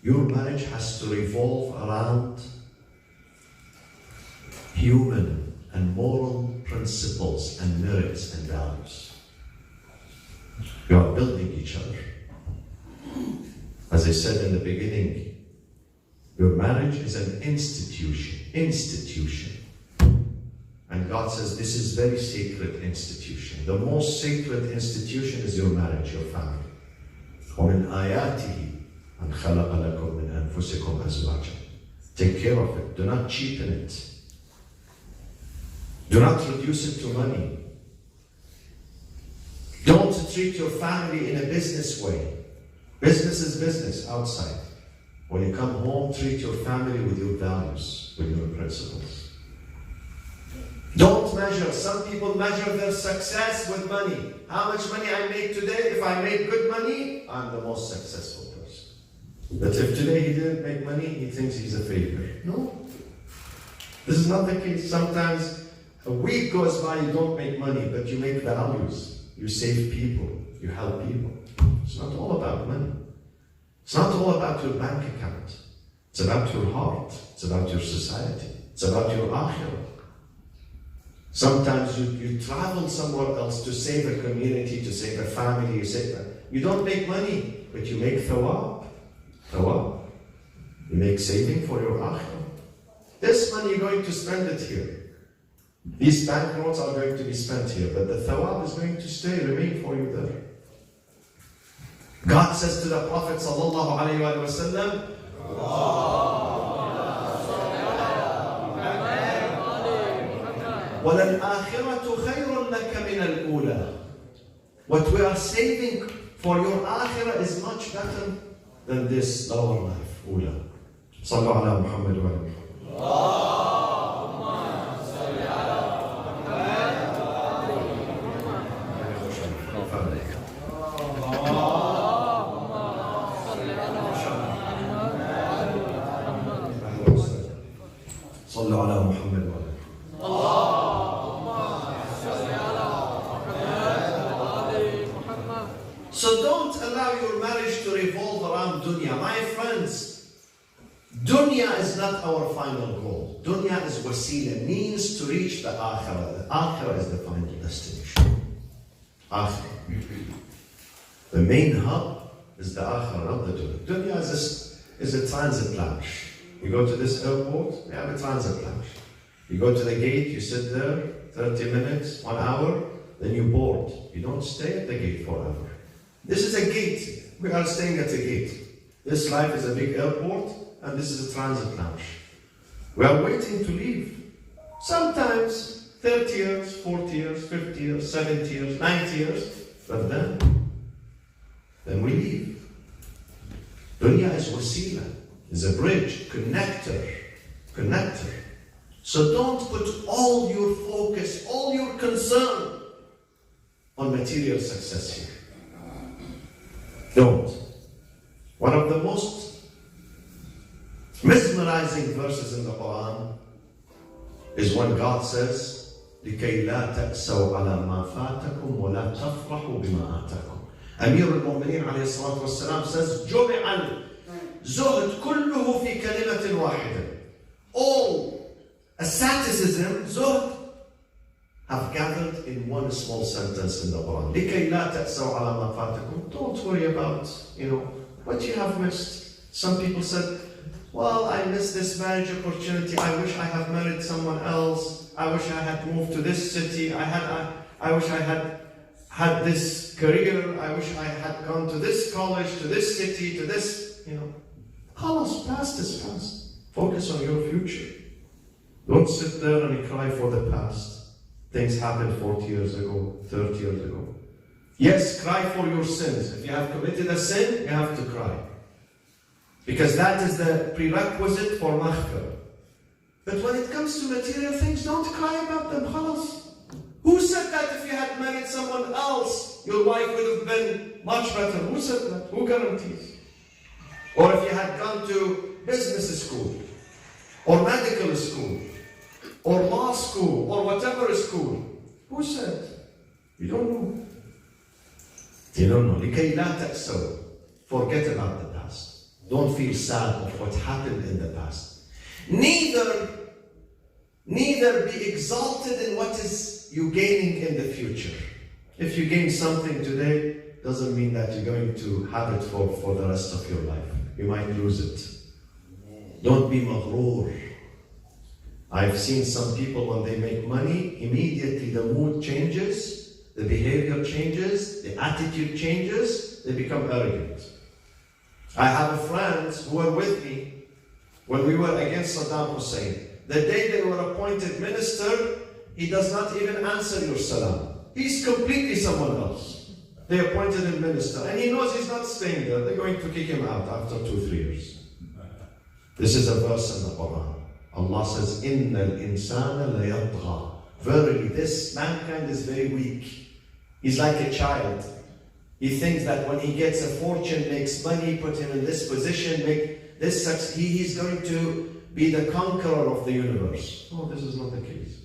Your marriage has to revolve around human and moral principles and merits and values. You are building each other. As I said in the beginning, your marriage is an institution. And God says this is very sacred institution. The most sacred institution is your marriage, your family. وَمِنْ آيَاتِهِ أَنْ خَلَقَ لَكُم مِّنْ أَنفُسِكُمْ أَزْوَاجًا. Take care of it. Do not cheapen it. Do not reduce it to money. Don't treat your family in a business way. Business is business outside. When you come home, treat your family with your values, with your principles. Don't measure. Some people measure their success with money. How much money I make today? If I make good money, I'm the most successful person. But if today he didn't make money, he thinks he's a failure. No. This is not the case. Sometimes a week goes by, you don't make money, but you make values. You save people. You help people. It's not all about money. It's not all about your bank account. It's about your heart. It's about your society. It's about your akhirah. Sometimes you travel somewhere else to save a community, to save a family, you don't make money, but you make thawab. Thawab. You make saving for your akhirah. This money you're going to spend it here. These banknotes are going to be spent here, but the thawab is going to remain for you there. God says to the Prophet sallallahu alayhi wa sallam, وَلَلْآخِرَةُ خَيْرٌ لَكَ مِنَ الْأُولَى. What we are saving for your akhirah is much better than this lower life. Ula. Sallu ala Muhammad wa ala صلوا على محمد وعلى So don't allow your marriage to revolve around dunya. My friends, dunya is not our final goal. Dunya is wasila, means to reach the akhirah. The akhirah is the final destination. Akhirah. The main hub is the akhirah, not the dunya. Dunya is a transit lounge. You go to this airport, you have a transit lounge. You go to the gate, you sit there 30 minutes, 1 hour, then you board. You don't stay at the gate forever. This is a gate. We are staying at a gate. This life is a big airport, and this is a transit lounge. We are waiting to leave. Sometimes 30 years, 40 years, 50 years, 70 years, 90 years, but then we leave. Dunya is wasila, is a bridge, connector. So don't put all your focus, all your concern on material success here. Don't. One of the most mesmerizing verses in the Quran is when God says, لِكَيْ لَا تَأْسَوْا عَلَى مَا فَاتَكُمْ وَلَا تَفْرَحُوا بِمَا آتَكُمْ. Amir al-Mu'mineen alayhi salatu wassalam says, جُمِعَ الزُّهْدُ كُلُّهُ فِي كَلِمَةٍ وَاحِدٍ. All asceticism, zuhd, have gathered in one small sentence in the Quran. لِكَيْ لَا تَأْسَوْا عَلَى مَا فَاتَكُمْ. Don't worry about, what you have missed. Some people said, well, I missed this marriage opportunity. I wish I had married someone else. I wish I had moved to this city. I wish I had this career. I wish I had gone to this college, to this city, to this, Khalas, past is past. Focus on your future. Don't sit there and cry for the past. Things happened 40 years ago, 30 years ago. Yes, cry for your sins. If you have committed a sin, you have to cry. Because that is the prerequisite for maghfirah. But when it comes to material things, don't cry about them, khalas. Who said that if you had married someone else, your wife would have been much better? Who said that? Who guarantees? Or if you had gone to business school, or medical school, or law school, or whatever school, who said? You don't know. You don't know. لكي لا تأسوا. Forget about the past. Don't feel sad of what happened in the past. Neither be exalted in what is you gaining in the future. If you gain something today, doesn't mean that you're going to have it for the rest of your life. You might lose it. Don't be maghroor. I've seen some people when they make money, immediately the mood changes, the behavior changes, the attitude changes, they become arrogant. I have friends who were with me when we were against Saddam Hussein. The day they were appointed minister, he does not even answer your salam. He's completely someone else. They appointed him minister, and he knows he's not staying there. They're going to kick him out after 2-3 years. This is a verse in the Quran. Allah says, إِنَّ الْإِنسَانَ لَيَطْغَى. Verily, this mankind is very weak. He's like a child. He thinks that when he gets a fortune, makes money, put him in this position, make this such, he's going to be the conqueror of the universe. No, this is not the case.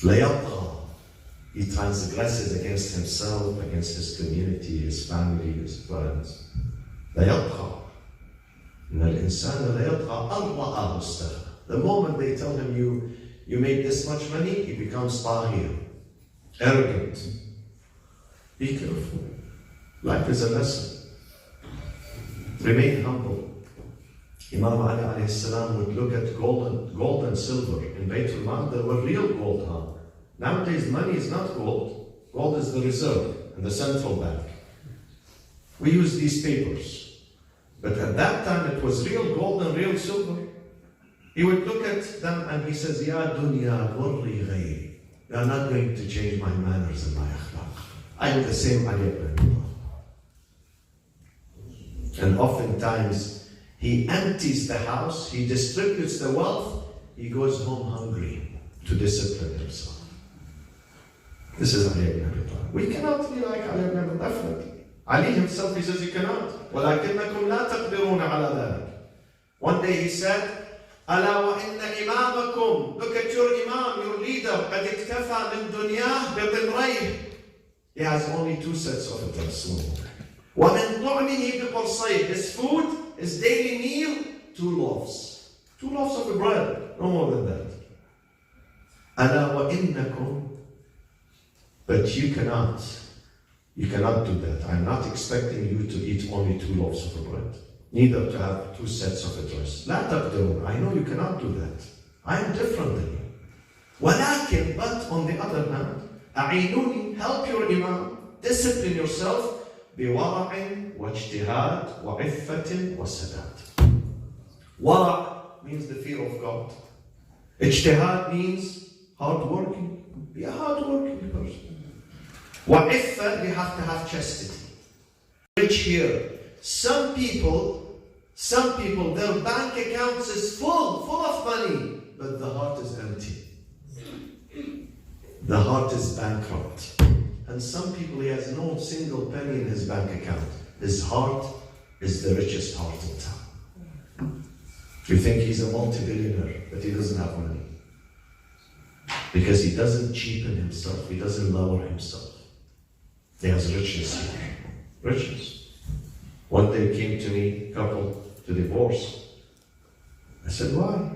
لَيَطْغَى. He transgresses against himself, against his community, his family, his friends. لَيَطْغَى. إِنَّ الْإِنسَانَ لَيَطْغَى أَنْ رَآهُ اسْتَغْنَى. The moment they tell him you make this much money, he becomes tahir, arrogant. Be careful. Life is a lesson. Remain humble. Imam Ali alayhi salam would look at gold and silver. In Baytul Mal, there were real gold, huh? Nowadays, money is not gold. Gold is the reserve in the central bank. We use these papers. But at that time, it was real gold and real silver. He would look at them and he says, Ya dunya ghurri ghayri. You are not going to change my manners and my akhlaq. I am the same Ali ibn Allah. And oftentimes, he empties the house, he distributes the wealth, he goes home hungry to discipline himself. This is Ali ibn Abi Talib. We cannot be like Ali ibn Abi Talib, definitely. Ali himself, he says, you cannot. وَلَكِنَّكُمْ لَا تَقْدِرُونَ عَلَى ذَلك. One day he said, أَلَا وَإِنَّ إِمَامَكُمْ. Look at your imam, your leader. قَدْ اكْتَفَى مِنْ دُنْيَاهِ بِقِنْرَيْهِ. He has only 2 sets of it. وَمِنْ طُعْمِهِ بِقُرْصَيْهِ. His food, his daily meal, 2 loaves. 2 loaves of bread, no more than that. أَلَا وَإِنَّكُمْ. But you cannot do that. I'm not expecting you to eat only 2 loaves of bread. Neither to have 2 sets of dress. لا تقدرون. I know you cannot do that. I am different than you. ولكن, but on the other hand, أعينوني, help your imam, discipline yourself, بورع واجتهاد وعفة وسداد. Wara' means the fear of God. Ijtihad means hard working. Be a hard working person. Wa'iffa, you have to have chastity. Rich here. Some people, their bank accounts is full of money, but the heart is empty. The heart is bankrupt. And some people, he has no single penny in his bank account. His heart is the richest heart in town. You think he's a multi-billionaire, but he doesn't have money. Because he doesn't cheapen himself, he doesn't lower himself. He has riches here. Riches. One day came to me, couple to divorce. I said, why?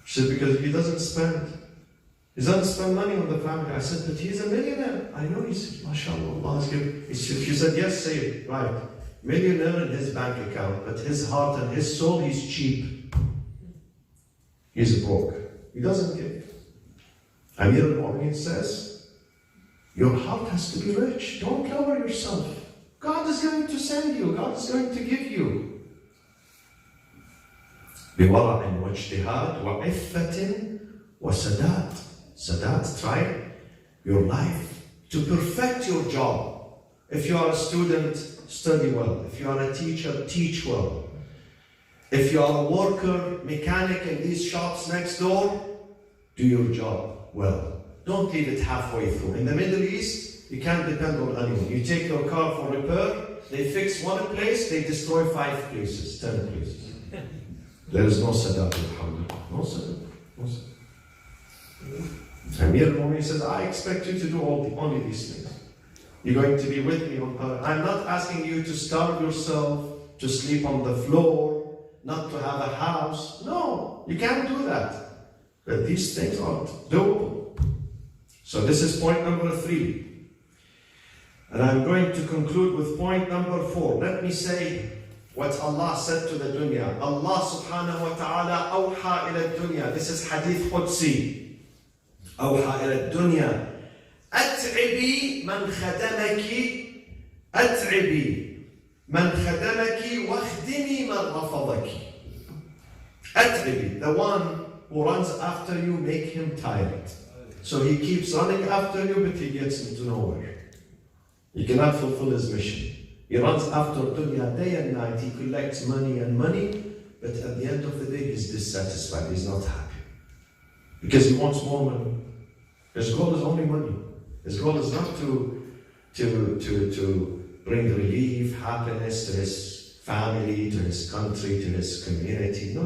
She said, because he doesn't spend money on the family. I said, but he's a millionaire. I know. He said, MashaAllah, Allah has given. She said, yes, say it. Right. Millionaire in his bank account, but his heart and his soul, he's cheap. He's broke. He doesn't give. Amir al-Mu'mineen says, your heart has to be rich. Don't lower yourself. God is going to send you. God is going to give you. بورع واجتهاد وعفة وسداد. Sadat, try your life to perfect your job. If you are a student, study well. If you are a teacher, teach well. If you are a worker, mechanic in these shops next door, do your job well. Don't leave it halfway through. In the Middle East, you can't depend on anyone. You take your car for repair, they fix one place, they destroy 5 places, 10 places. There is no Sadat, alhamdulillah. No Sadat. No Sadat. Amir al-Mu'min says, I expect you to do only these things. You're going to be with me on earth. I'm not asking you to starve yourself, to sleep on the floor, not to have a house. No, you can't do that. But these things aren't doable. So this is point number 3. And I'm going to conclude with point number 4. Let me say what Allah said to the dunya. Allah subhanahu wa ta'ala awha ila dunya. This is hadith Qudsi. Awha ila dunya. أتعبي من خدمك أتعبي من خدمك واخدمي من رفضك. أتعبي, the one who runs after you, make him tired. So he keeps running after you, but he gets into nowhere. He cannot fulfill his mission. He runs after dunya day and night. He collects money and money, but at the end of the day, he's dissatisfied. He's not happy because he wants more money. His goal is only money. His goal is not to bring relief, happiness to his family, to his country, to his community. No.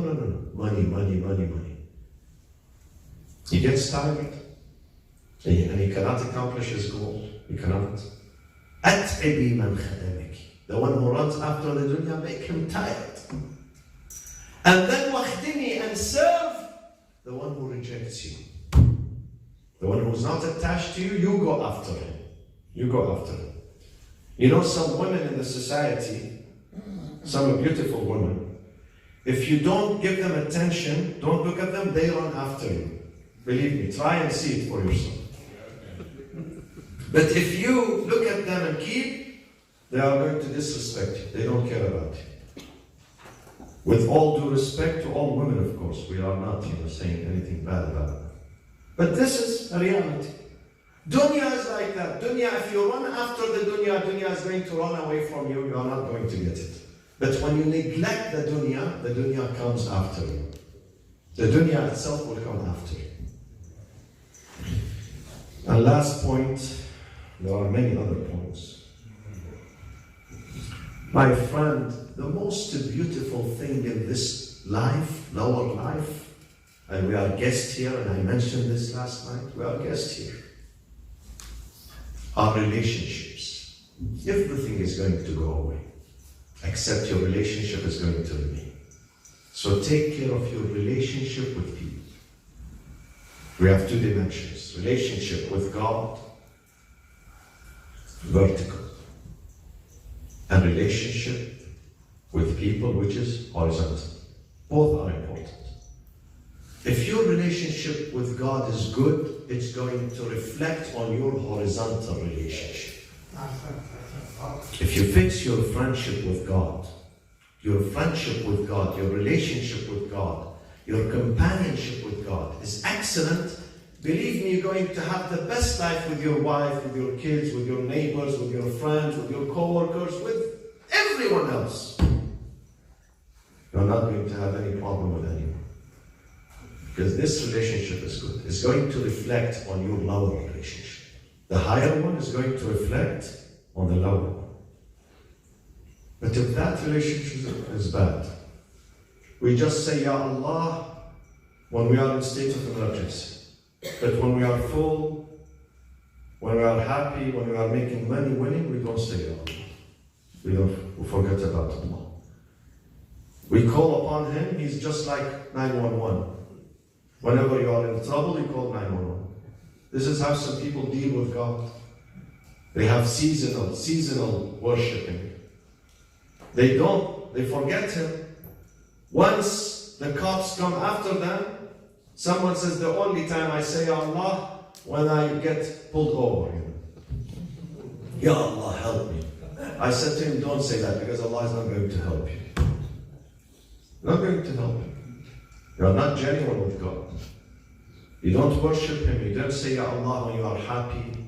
Money, money, money, money. He gets tired and he cannot accomplish his goal. He cannot. أتعبي من خدمك. The one who runs after the dunya, make him tired. And then واخدمي, and serve the one who rejects you. The one who's not attached to you, you go after him. You go after him. You know, some women in the society, some beautiful women, if you don't give them attention, don't look at them, they run after you. Believe me, try and see it for yourself. But if you look at them and keep, they are going to disrespect you. They don't care about you. With all due respect to all women, of course, we are not saying anything bad about them. But this is a reality. Dunya is like that. Dunya, if you run after the dunya is going to run away from you. You are not going to get it. But when you neglect the dunya comes after you. The dunya itself will come after you. And last point, there are many other points. My friend, the most beautiful thing in this life, our life, and we are guests here, and I mentioned this last night, we are guests here. Our relationships. Everything is going to go away, except your relationship is going to remain. So take care of your relationship with people. We have 2 dimensions. Relationship with God, vertical. And relationship with people, which is horizontal. Both are important. If your relationship with God is good, it's going to reflect on your horizontal relationship. If you fix your friendship with God, your relationship with God, your companionship with God is excellent, believe me, you're going to have the best life with your wife, with your kids, with your neighbors, with your friends, with your co-workers, with everyone else. You're not going to have any problem with anyone. Because this relationship is good. It's going to reflect on your lower relationship. The higher one is going to reflect on the lower one. But if that relationship is bad, we just say, Ya Allah, when we are in state of emergency. But when we are full, when we are happy, when we are making money, winning, we don't say Ya Allah. We forget about Allah. We call upon Him, He's just like 911. Whenever you are in trouble, you call 911. This is how some people deal with God. They have seasonal worshipping. They forget Him. Once the cops come after them, someone says, the only time I say Allah, when I get pulled over. Ya Allah, help me. I said to him, don't say that, because Allah is not going to help you. Not going to help you. You are not genuine with God. You don't worship Him. You don't say Ya Allah when you are happy.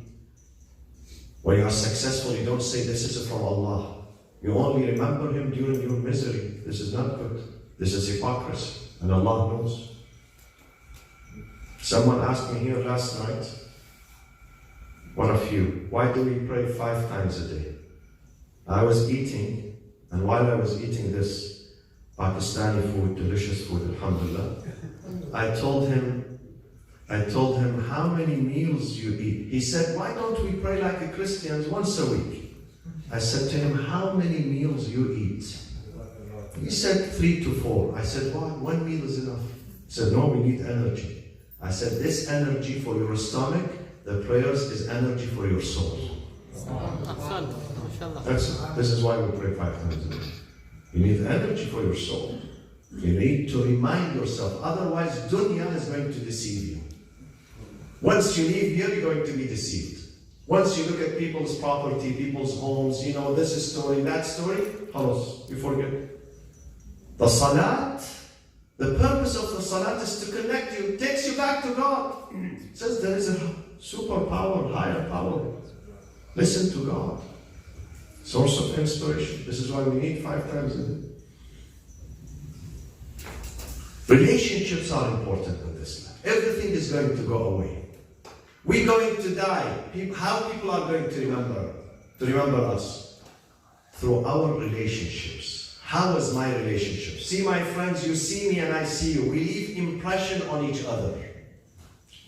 When you are successful, you don't say this is from Allah. You only remember Him during your misery. This is not good. This is hypocrisy. And Allah knows. Someone asked me here last night, one of you, why do we pray 5 times a day? I was eating, and while I was eating this Pakistani food, delicious food, alhamdulillah, I told him, how many meals you eat? He said, why don't we pray like the Christians once a week? I said to him, how many meals you eat? He said 3 to 4. I said, why? 1 meal is enough. He said, no, we need energy. I said, this energy for your stomach, the prayers is energy for your soul. This is why we pray 5 times a day. You need energy for your soul. You need to remind yourself, otherwise dunya is going to deceive you. Once you leave here, you're going to be deceived. Once you look at people's property, people's homes, you know, this story, that story, khalas, you forget. The salat, the purpose of the salat is to connect you, takes you back to God. It says there is a superpower, higher power. Listen to God. Source of inspiration. This is why we need 5 times a day. Relationships are important in this life. Everything is going to go away. We're going to die. How people are going to remember us? Through our relationships. How is my relationship? See, my friends, you see me and I see you. We leave impression on each other.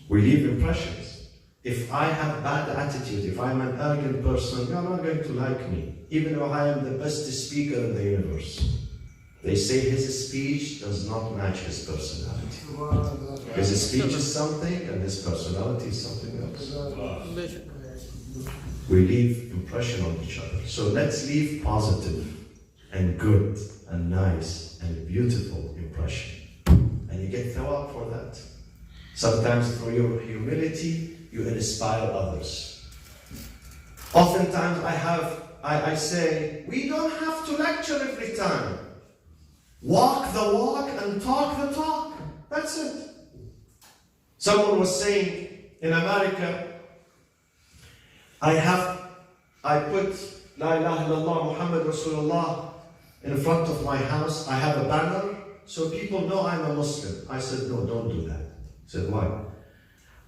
We leave impressions. If I have bad attitude, if I'm an arrogant person, you're not going to like me. Even though I am the best speaker in the universe. They say his speech does not match his personality. His speech is something and his personality is something else. We leave impression on each other. So let's leave positive and good and nice and beautiful impression. And you get thawab for that. Sometimes through your humility, you inspire others. Oftentimes I say, we don't have to lecture every time. Walk the walk and talk the talk. That's it. Someone was saying in America, I put La ilaha illallah Muhammad Rasulullah in front of my house. I have a banner so people know I'm a Muslim. I said, no, don't do that. He said, why?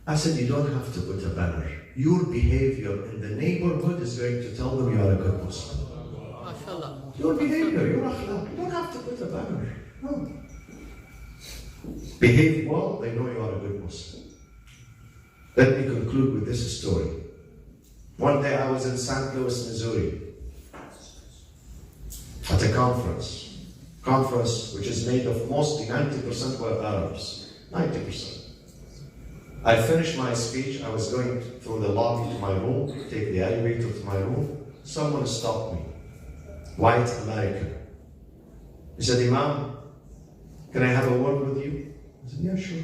I said, you don't have to put a banner. Your behavior in the neighborhood is going to tell them you are a good Muslim. Your behavior, your akhlaq. You don't have to put a banner. No. Behave well, they know you are a good Muslim. Let me conclude with this story. One day I was in St. Louis, Missouri, at a conference which is made of mostly 90% were Arabs. 90%. I finished my speech. I was going through the lobby to my room, take the elevator to my room. Someone stopped me. White American. He said, Imam, can I have a word with you? I said, yeah, sure.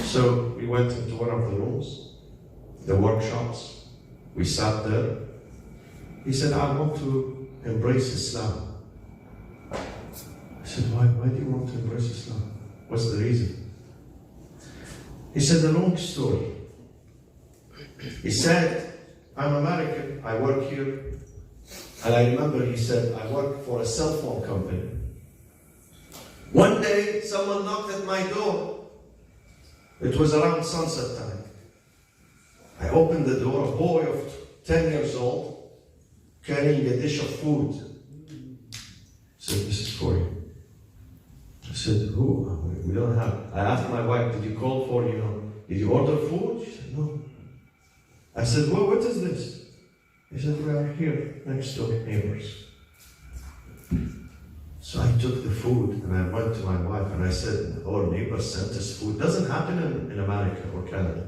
So we went into one of the rooms, the workshops. We sat there. He said, I want to embrace Islam. I said, why do you want to embrace Islam? What's the reason? He said, the long story. He said, I'm American, I work here. And I remember he said, I work for a cell phone company. One day, someone knocked at my door. It was around sunset time. I opened the door, a boy of 10 years old, carrying a dish of food. He said, this is for you. I said, who? We don't have. I asked my wife, did you call for, did you order food? She said, no. I said, well, what is this? He said, we are here, next door neighbors. So I took the food and I went to my wife and I said, our neighbor sent us food. Doesn't happen in America or Canada.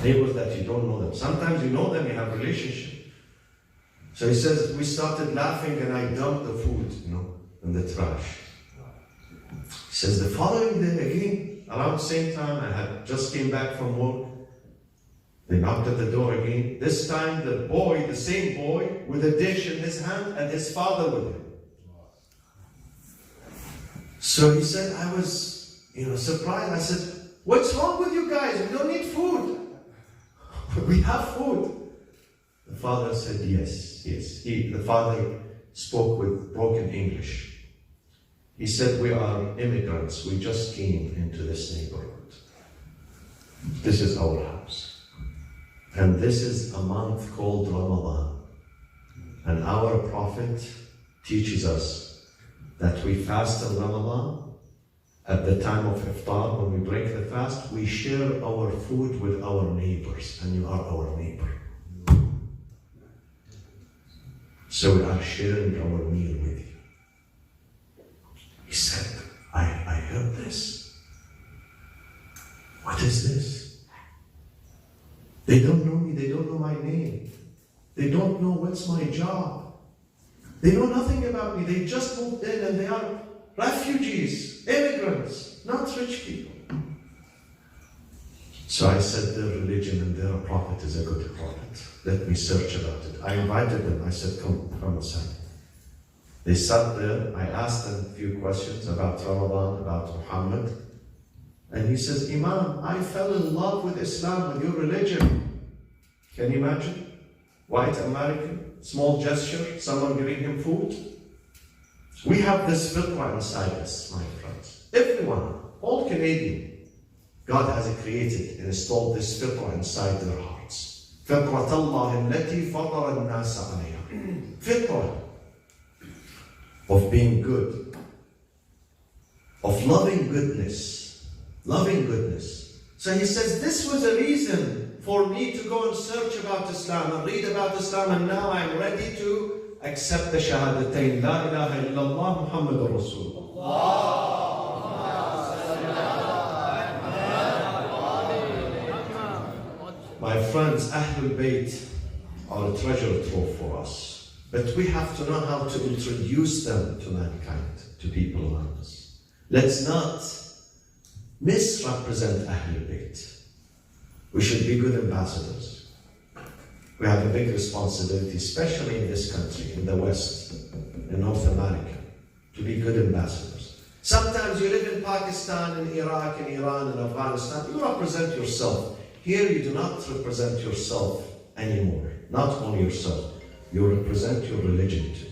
Neighbors that you don't know them. Sometimes you know them, you have a relationship. So he says, we started laughing and I dumped the food, in the trash. He says, the following day again, around the same time, I had just came back from work. They knocked at the door again. This time the same boy, with a dish in his hand and his father with him. So he said, I was, surprised. I said, what's wrong with you guys? We don't need food. We have food. The father said, yes. The father spoke with broken English. He said, we are immigrants. We just came into this neighborhood. This is our house. And this is a month called Ramadan. And our Prophet teaches us that we fast in Ramadan. At the time of iftar, when we break the fast, we share our food with our neighbors, and you are our neighbor. So we are sharing our meal with you. He said, I heard this. What is this? They don't know me, they don't know my name. They don't know what's my job. They know nothing about me. They just moved in and they are refugees, immigrants, not rich people. So I said, their religion and their prophet is a good prophet. Let me search about it. I invited them. I said, come inside. They sat there. I asked them a few questions about Ramadan, about Muhammad. And he says, Imam, I fell in love with Islam, with your religion. Can you imagine? White American, small gesture, someone giving him food. We have this fitrah inside us, my friends. Everyone, all Canadian, God has created and installed this fitrah inside their hearts. فطرة الله التي فطر الناس عليها. Fitrah of being good, of loving goodness, loving goodness. So he says, this was a reason for me to go and search about Islam and read about Islam, and now I'm ready to accept the shahadatain, la ilaha illallah Muhammadur Rasulullah. My friends, Ahlul Bayt are a treasure trove for us. But we have to know how to introduce them to mankind, to people around us. Let's not misrepresent Ahlul Bayt. We should be good ambassadors. We have a big responsibility, especially in this country, in the West, in North America, to be good ambassadors. Sometimes you live in Pakistan, in Iraq, in Iran, in Afghanistan, you represent yourself. Here you do not represent yourself anymore. Not only yourself, you represent your religion too.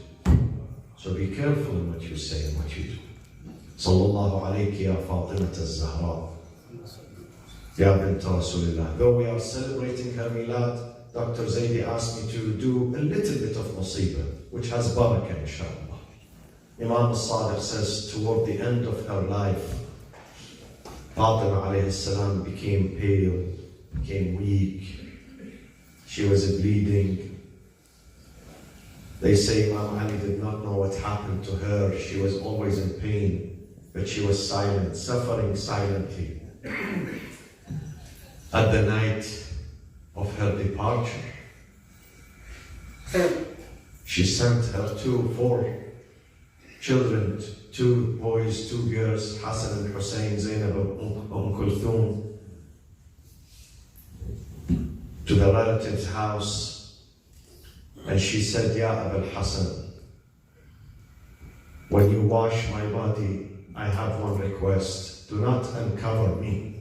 So be careful in what you say and what you do. Sallallahu alayki ya Fatima Zehra. Ya bint Rasulillah. Though we are celebrating her milad, Dr. Zaidi asked me to do a little bit of musibah, which has barakah, inshallah. Imam al-Sadiq says toward the end of her life, Fatima alayhi salam became pale, became weak. She was bleeding. They say Imam Ali did not know what happened to her. She was always in pain, but she was silent, suffering silently. At the night of her departure, she sent her 4 children, 2 boys, 2 girls, Hassan and Hussein, Zainab and Kulthum, to the relative's house, and she said, Ya Abul Hassan, when you wash my body, I have one request. Do not uncover me.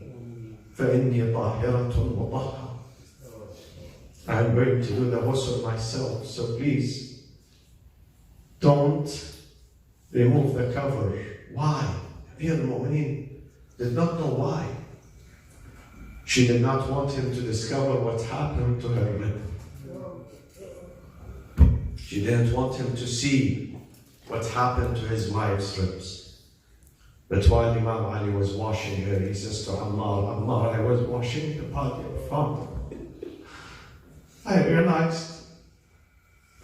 فَإِنِّي طَاهِرَةٌ مُطَهَّرَةٌ. I'm going to do the ghusl myself, so please don't remove the cover. Why? Amir al-Mu'mineen did not know why. She did not want him to discover what happened to her lip. She didn't want him to see what happened to his wife's lips. But while Imam Ali was washing her, he says to Ammar, I was washing the body of Fatima. I realized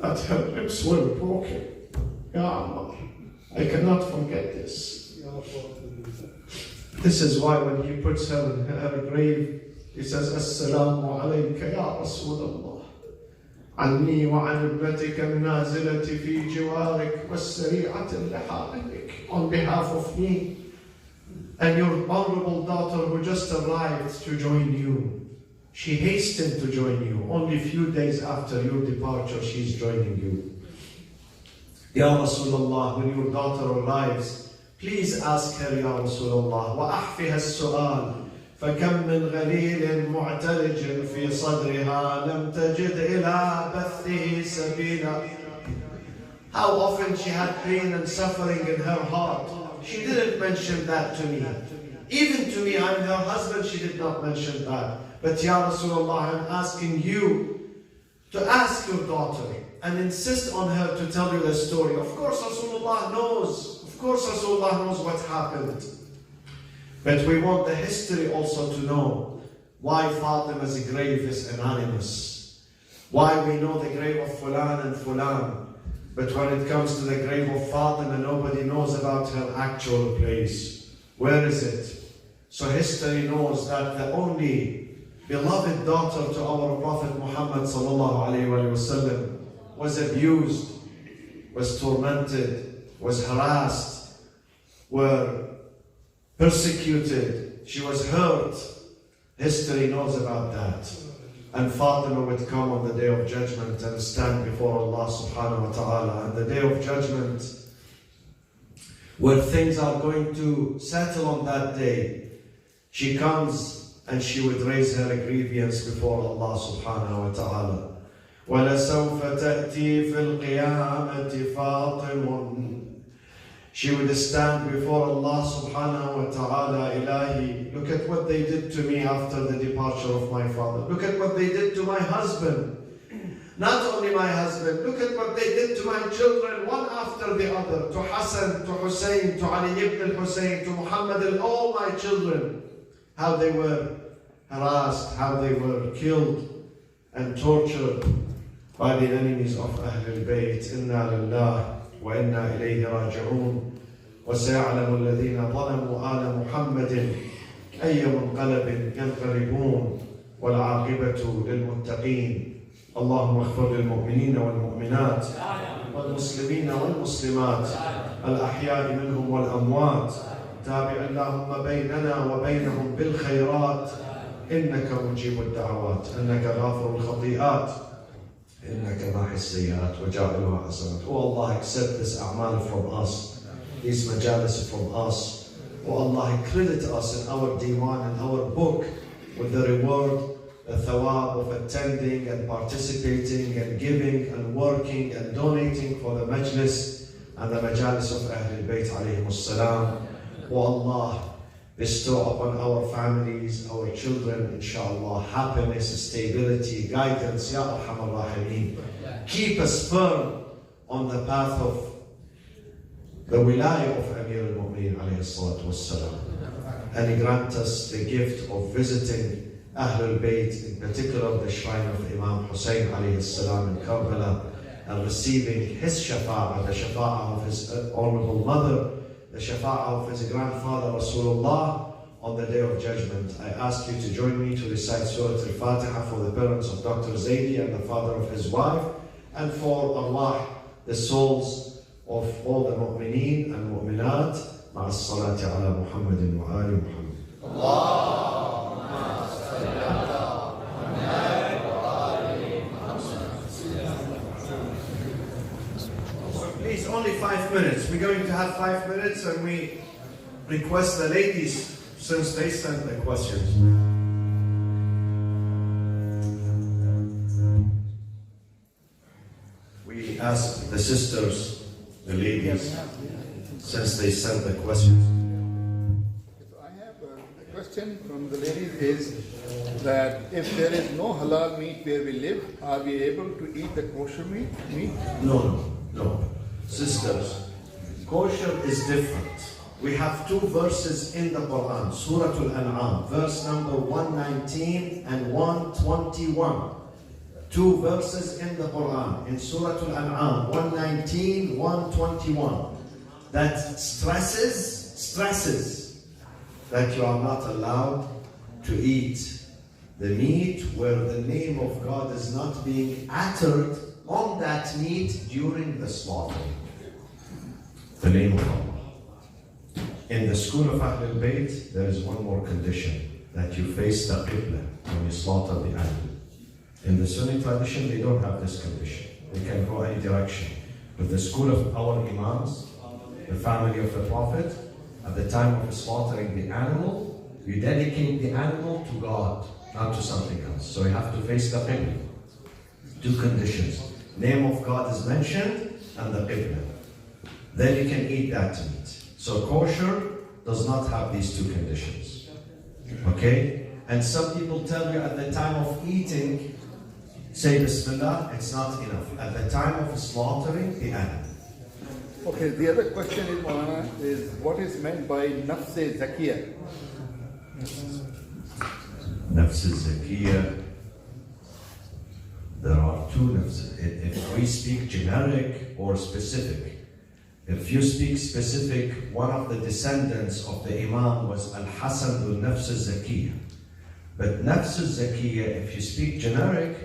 that her lips were broken. Ya Ammar, I cannot forget this. This is why when he puts her in her grave, he says, Assalamu alayka ya Rasulullah. عني وعن ابنتك النازلة في جوارك والسريعة لحالك. On behalf of me and your honorable daughter who just arrived to join you. She hastened to join you. Only a few days after your departure, she's joining you. Ya Rasulullah, when your daughter arrives, please ask her, Ya Rasulullah, وَأَحْفِهَا السُّؤَالِ. فكم من غليل معتلج في صدرها لم تجد إلى بثه سبيلا. How often she had pain and suffering in her heart. She didn't mention that to me. Even to me, I'm her husband, she did not mention that. But Ya Rasulullah, I'm asking you to ask your daughter and insist on her to tell you the story. Of course Rasulullah knows. Of course Rasulullah knows what happened. But we want the history also to know why Fatima's grave is anonymous. Why we know the grave of Fulan and Fulan. But when it comes to the grave of Fatima, nobody knows about her actual place. Where is it? So history knows that the only beloved daughter to our Prophet Muhammad sallallahu alaihi wasallam was abused, was tormented, was harassed, were persecuted. She was hurt. History knows about that. And Fatima would come on the day of judgment and stand before Allah subhanahu wa ta'ala. And the day of judgment, where things are going to settle on that day, she comes and she would raise her grievance before Allah subhanahu wa ta'ala. وَلَسَوْفَ تَأْتِي فِي الْقِيَامَةِ فَاطِمٌ. She would stand before Allah subhanahu wa ta'ala. Ilahi, look at what they did to me after the departure of my father. Look at what they did to my husband. Not only my husband, look at what they did to my children, one after the other. To Hassan, to Hussein, to Ali ibn al-Hussein, to Muhammad, all my children. How they were harassed, how they were killed and tortured by the enemies of Ahlul Bayt. Inna lillah وإنا إليه راجعون وسيعلم الذين ظلموا آل محمد أي منقلب ينقلبون والعاقبة للمتقين. اللهم اغفر للمؤمنين والمؤمنات والمسلمين والمسلمات الأحياء منهم والأموات. تابع اللهم بيننا وبينهم بالخيرات إنك مجيب الدعوات إنك غافر الخطيئات إنك ماحي السيئات وجاعلها حسنات. Oh Allah, accept this a'mal from us, these majalis from us. Oh Allah, credit us in our diwan and our book with the reward, the thawab of attending and participating and giving and working and donating for the majlis and the majalis of Ahlul Bayt alayhim as-salam. Oh Allah, bestow upon our families, our children, inshaAllah, happiness, stability, guidance, Ya Arhamar Rahimeen. Keep us firm on the path of the wilayah of Amir al-Mu'mineen alayhi salatu wassalam. And grant us the gift of visiting Ahlul Bayt, in particular the shrine of Imam Hussein alayhi salam in Karbala, and receiving his shafa'ah, the shafa'ah of his honorable mother, the shafa'ah of his grandfather Rasulullah on the day of judgment. I ask you to join me to recite Surah Al-Fatiha for the parents of Dr. Zaidi and the father of his wife, and for Allah, the souls of all the mu'mineen and mu'minat. مع الصلاة على محمد وآل محمد. اللهم صل على محمد وآل محمد. Please, only 5 minutes. We're going to have 5 minutes, and we request the ladies, since they sent the questions. We ask the sisters, the ladies, since they sent the questions. I have a question from the ladies is that if there is no halal meat where we live, are we able to eat the kosher meat? No. Sisters, kosher is different. We have 2 verses in the Quran, Surah Al-An'am, verse number 119 and 121. 2 verses in the Quran, in Surah Al-An'am, 119, 121, that stresses that you are not allowed to eat the meat where the name of God is not being uttered on that meat during the slaughter. The name of Allah. In the school of Ahlul Bayt, there is one more condition, that you face the Qibla when you slaughter the animal. In the Sunni tradition, they don't have this condition. They can go any direction. But the school of our Imams, the family of the Prophet, at the time of slaughtering the animal, You dedicate the animal to God, not to something else. So you have to face the Qibla. Two conditions. Name of God is mentioned and the Qibla. Then you can eat that meat. So kosher does not have these two conditions. Okay? And some people tell you at the time of eating, say Bismillah, it's not enough. At the time of slaughtering the animal. Okay, the other question is, Maulana, is what is meant by nafs zakiyah? Nafs zakiyah. There are two nafs. If we speak generic or specific, if you speak specific, one of the descendants of the Imam was Al-Hasan al-Nafs al-Zakiyah. But Nafs al-Zakiyah, if you speak generic,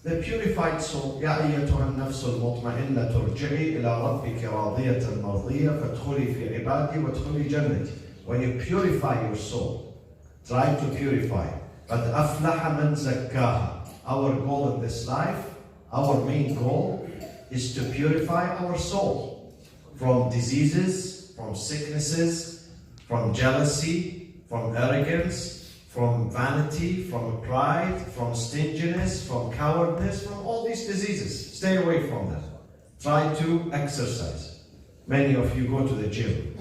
the purified soul. يا أيتها النفس المطمئنة ترجعي إلى ربك راضية مرضية فادخلي في عبادي وادخلي جنتي. When you purify your soul, try to purify. قد أفلح من زكاها. Our goal in this life, our main goal, is to purify our soul from diseases, from sicknesses, from jealousy, from arrogance, from vanity, from pride, from stinginess, from cowardice, from all these diseases. Stay away from them. Try to exercise. Many of you go to the gym,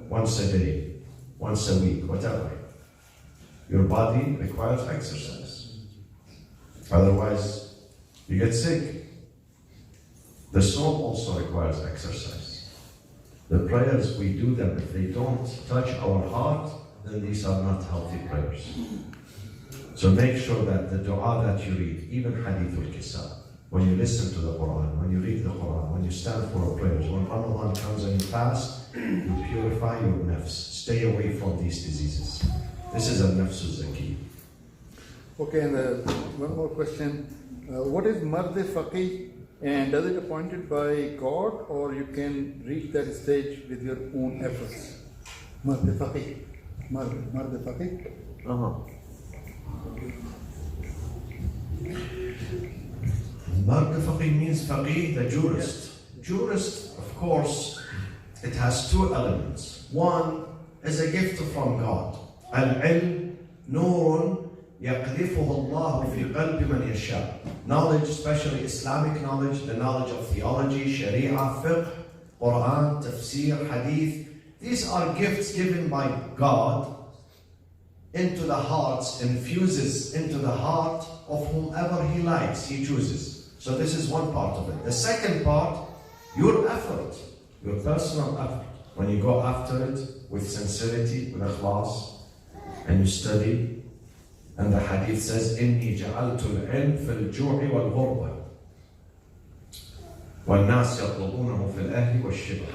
once a day, once a week, whatever. Your body requires exercise. Otherwise, you get sick. The soul also requires exercise. The prayers, we do them. If they don't touch our heart, then these are not healthy prayers. So make sure that the dua that you read, even Hadithul Kisab, when you listen to the Quran, when you read the Quran, when you stand for prayers, when Ramadan comes and you fast, you purify your nafs. Stay away from these diseases. This is a nafsul zaki. Okay, and one more question. What is Mard Faqih, and does it appointed by God, or you can reach that stage with your own efforts? Mard Faqih. Mard Faqih? Mard Faqih means Faqih, the jurist. Yes. Jurist, of course, it has two elements. One is a gift from God. Al-ilm nurun yaqdhifuhu Allah fi qalbi man yasha. Knowledge, especially Islamic knowledge, the knowledge of theology, Sharia, fiqh, Quran, tafsir, hadith. These are gifts given by God into the hearts, infuses into the heart of whomever He likes, He chooses. So this is one part of it. The second part, your effort, your personal effort. When you go after it with sincerity, with ikhlas, and you study, and the hadith says, إِنِّي جَعَلْتُ الْعِلْمِ فِي الْجُوعِ وَالْغُرْبَةِ وَالنَّاسِ يَطْلُبُونَهُ فِي الْأَهْلِ وَالشِّبْهِ.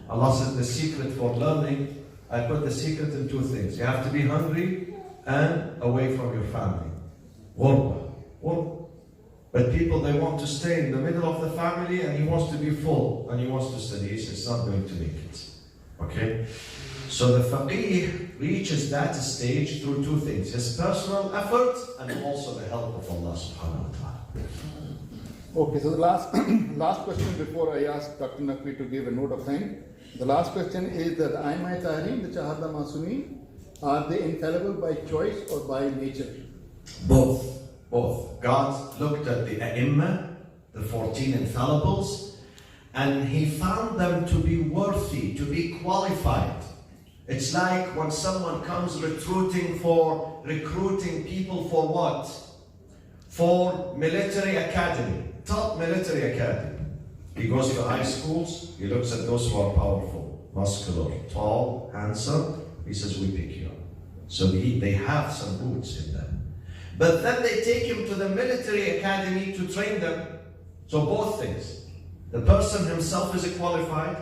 Allah said the secret for learning, I put the secret in two things. You have to be hungry and away from your family. Ghurba. But people, they want to stay in the middle of the family, and he wants to be full, and he wants to study. He says, it's not going to make it. Okay? So the faqih reaches that stage through two things. His personal effort and also the help of Allah subhanahu wa ta'ala. Okay, so the last question before I ask Dr. Naqvi to give a note of thanks. The last question is that Aimai Tahrim, the Shahada Masumi, are they infallible by choice or by nature? Both. God looked at the A'imma, the 14 infallibles, and He found them to be worthy, to be qualified. It's like when someone comes recruiting people for what? For military academy, top military academy. He goes to high schools, he looks at those who are powerful, muscular, tall, handsome. He says, we pick you up. So they have some boots in them. But then they take him to the military academy to train them. So both things. The person himself is qualified,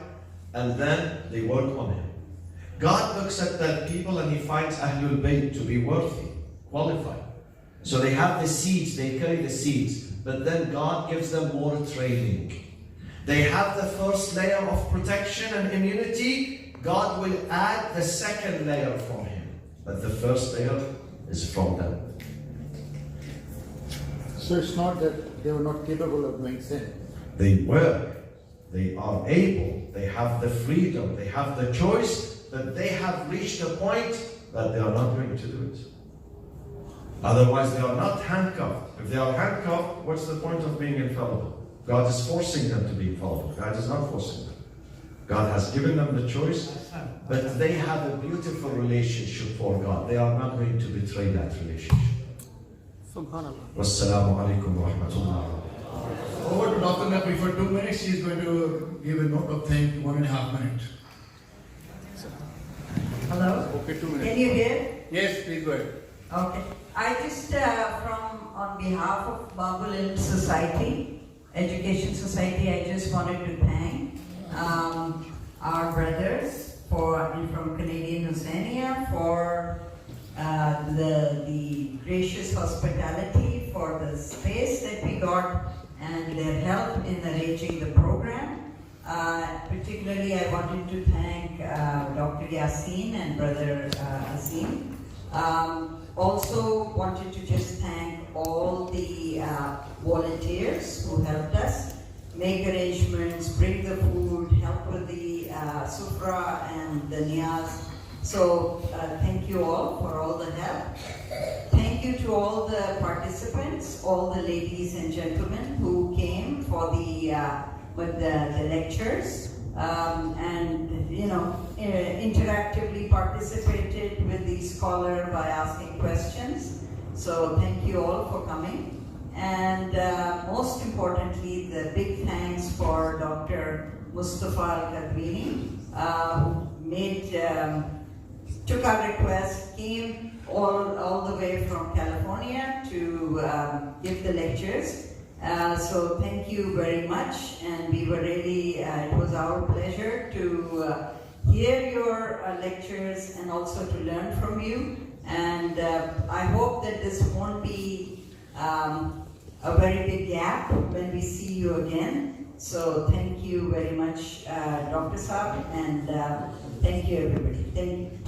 and then they work on him. God looks at the people and He finds Ahlul Bayt to be worthy, qualified. So they have the seeds, they carry the seeds, but then God gives them more training. They have the first layer of protection and immunity, God will add the second layer from Him. But the first layer is from them. So it's not that they were not capable of doing sin. They were. They are able. They have the freedom. They have the choice. But they have reached a point that they are not going to do it. Otherwise, they are not handcuffed. If they are handcuffed, what's the point of being infallible? God is forcing them to be infallible. God is not forcing them. God has given them the choice, but they have a beautiful relationship for God. They are not going to betray that relationship. Subhanallah. Wassalamu alaikum wa rahmatullah. Over to Dr. Nabi for 2 minutes. She is going to give a note of thanks, 1.5 minutes. Hello? Okay, 2 minutes. Can you hear? Yes, please go ahead. Okay. I just, on behalf of Baabul Ilm Education Society, I just wanted to thank our brothers from Canadian Hussainia for the gracious hospitality, for the space that we got, and their help in arranging the program. Particularly, I wanted to thank Dr. Yasin and Brother Asim. Also wanted to just thank all the volunteers who helped us make arrangements, bring the food, help with the sufra and the niyaz. So thank you all for all the help. Thank you to all the participants, all the ladies and gentlemen who came for the lectures, and interactively participated with the scholar by asking questions. So thank you all for coming. And most importantly, the big thanks for Dr. Mustafa Al Qazwini, who took our request, came all the way from California to give the lectures. So thank you very much, and we were really, it was our pleasure to hear your lectures and also to learn from you. And I hope that this won't be a very big gap when we see you again. So thank you very much, Dr. Saab, and thank you everybody. Thank you.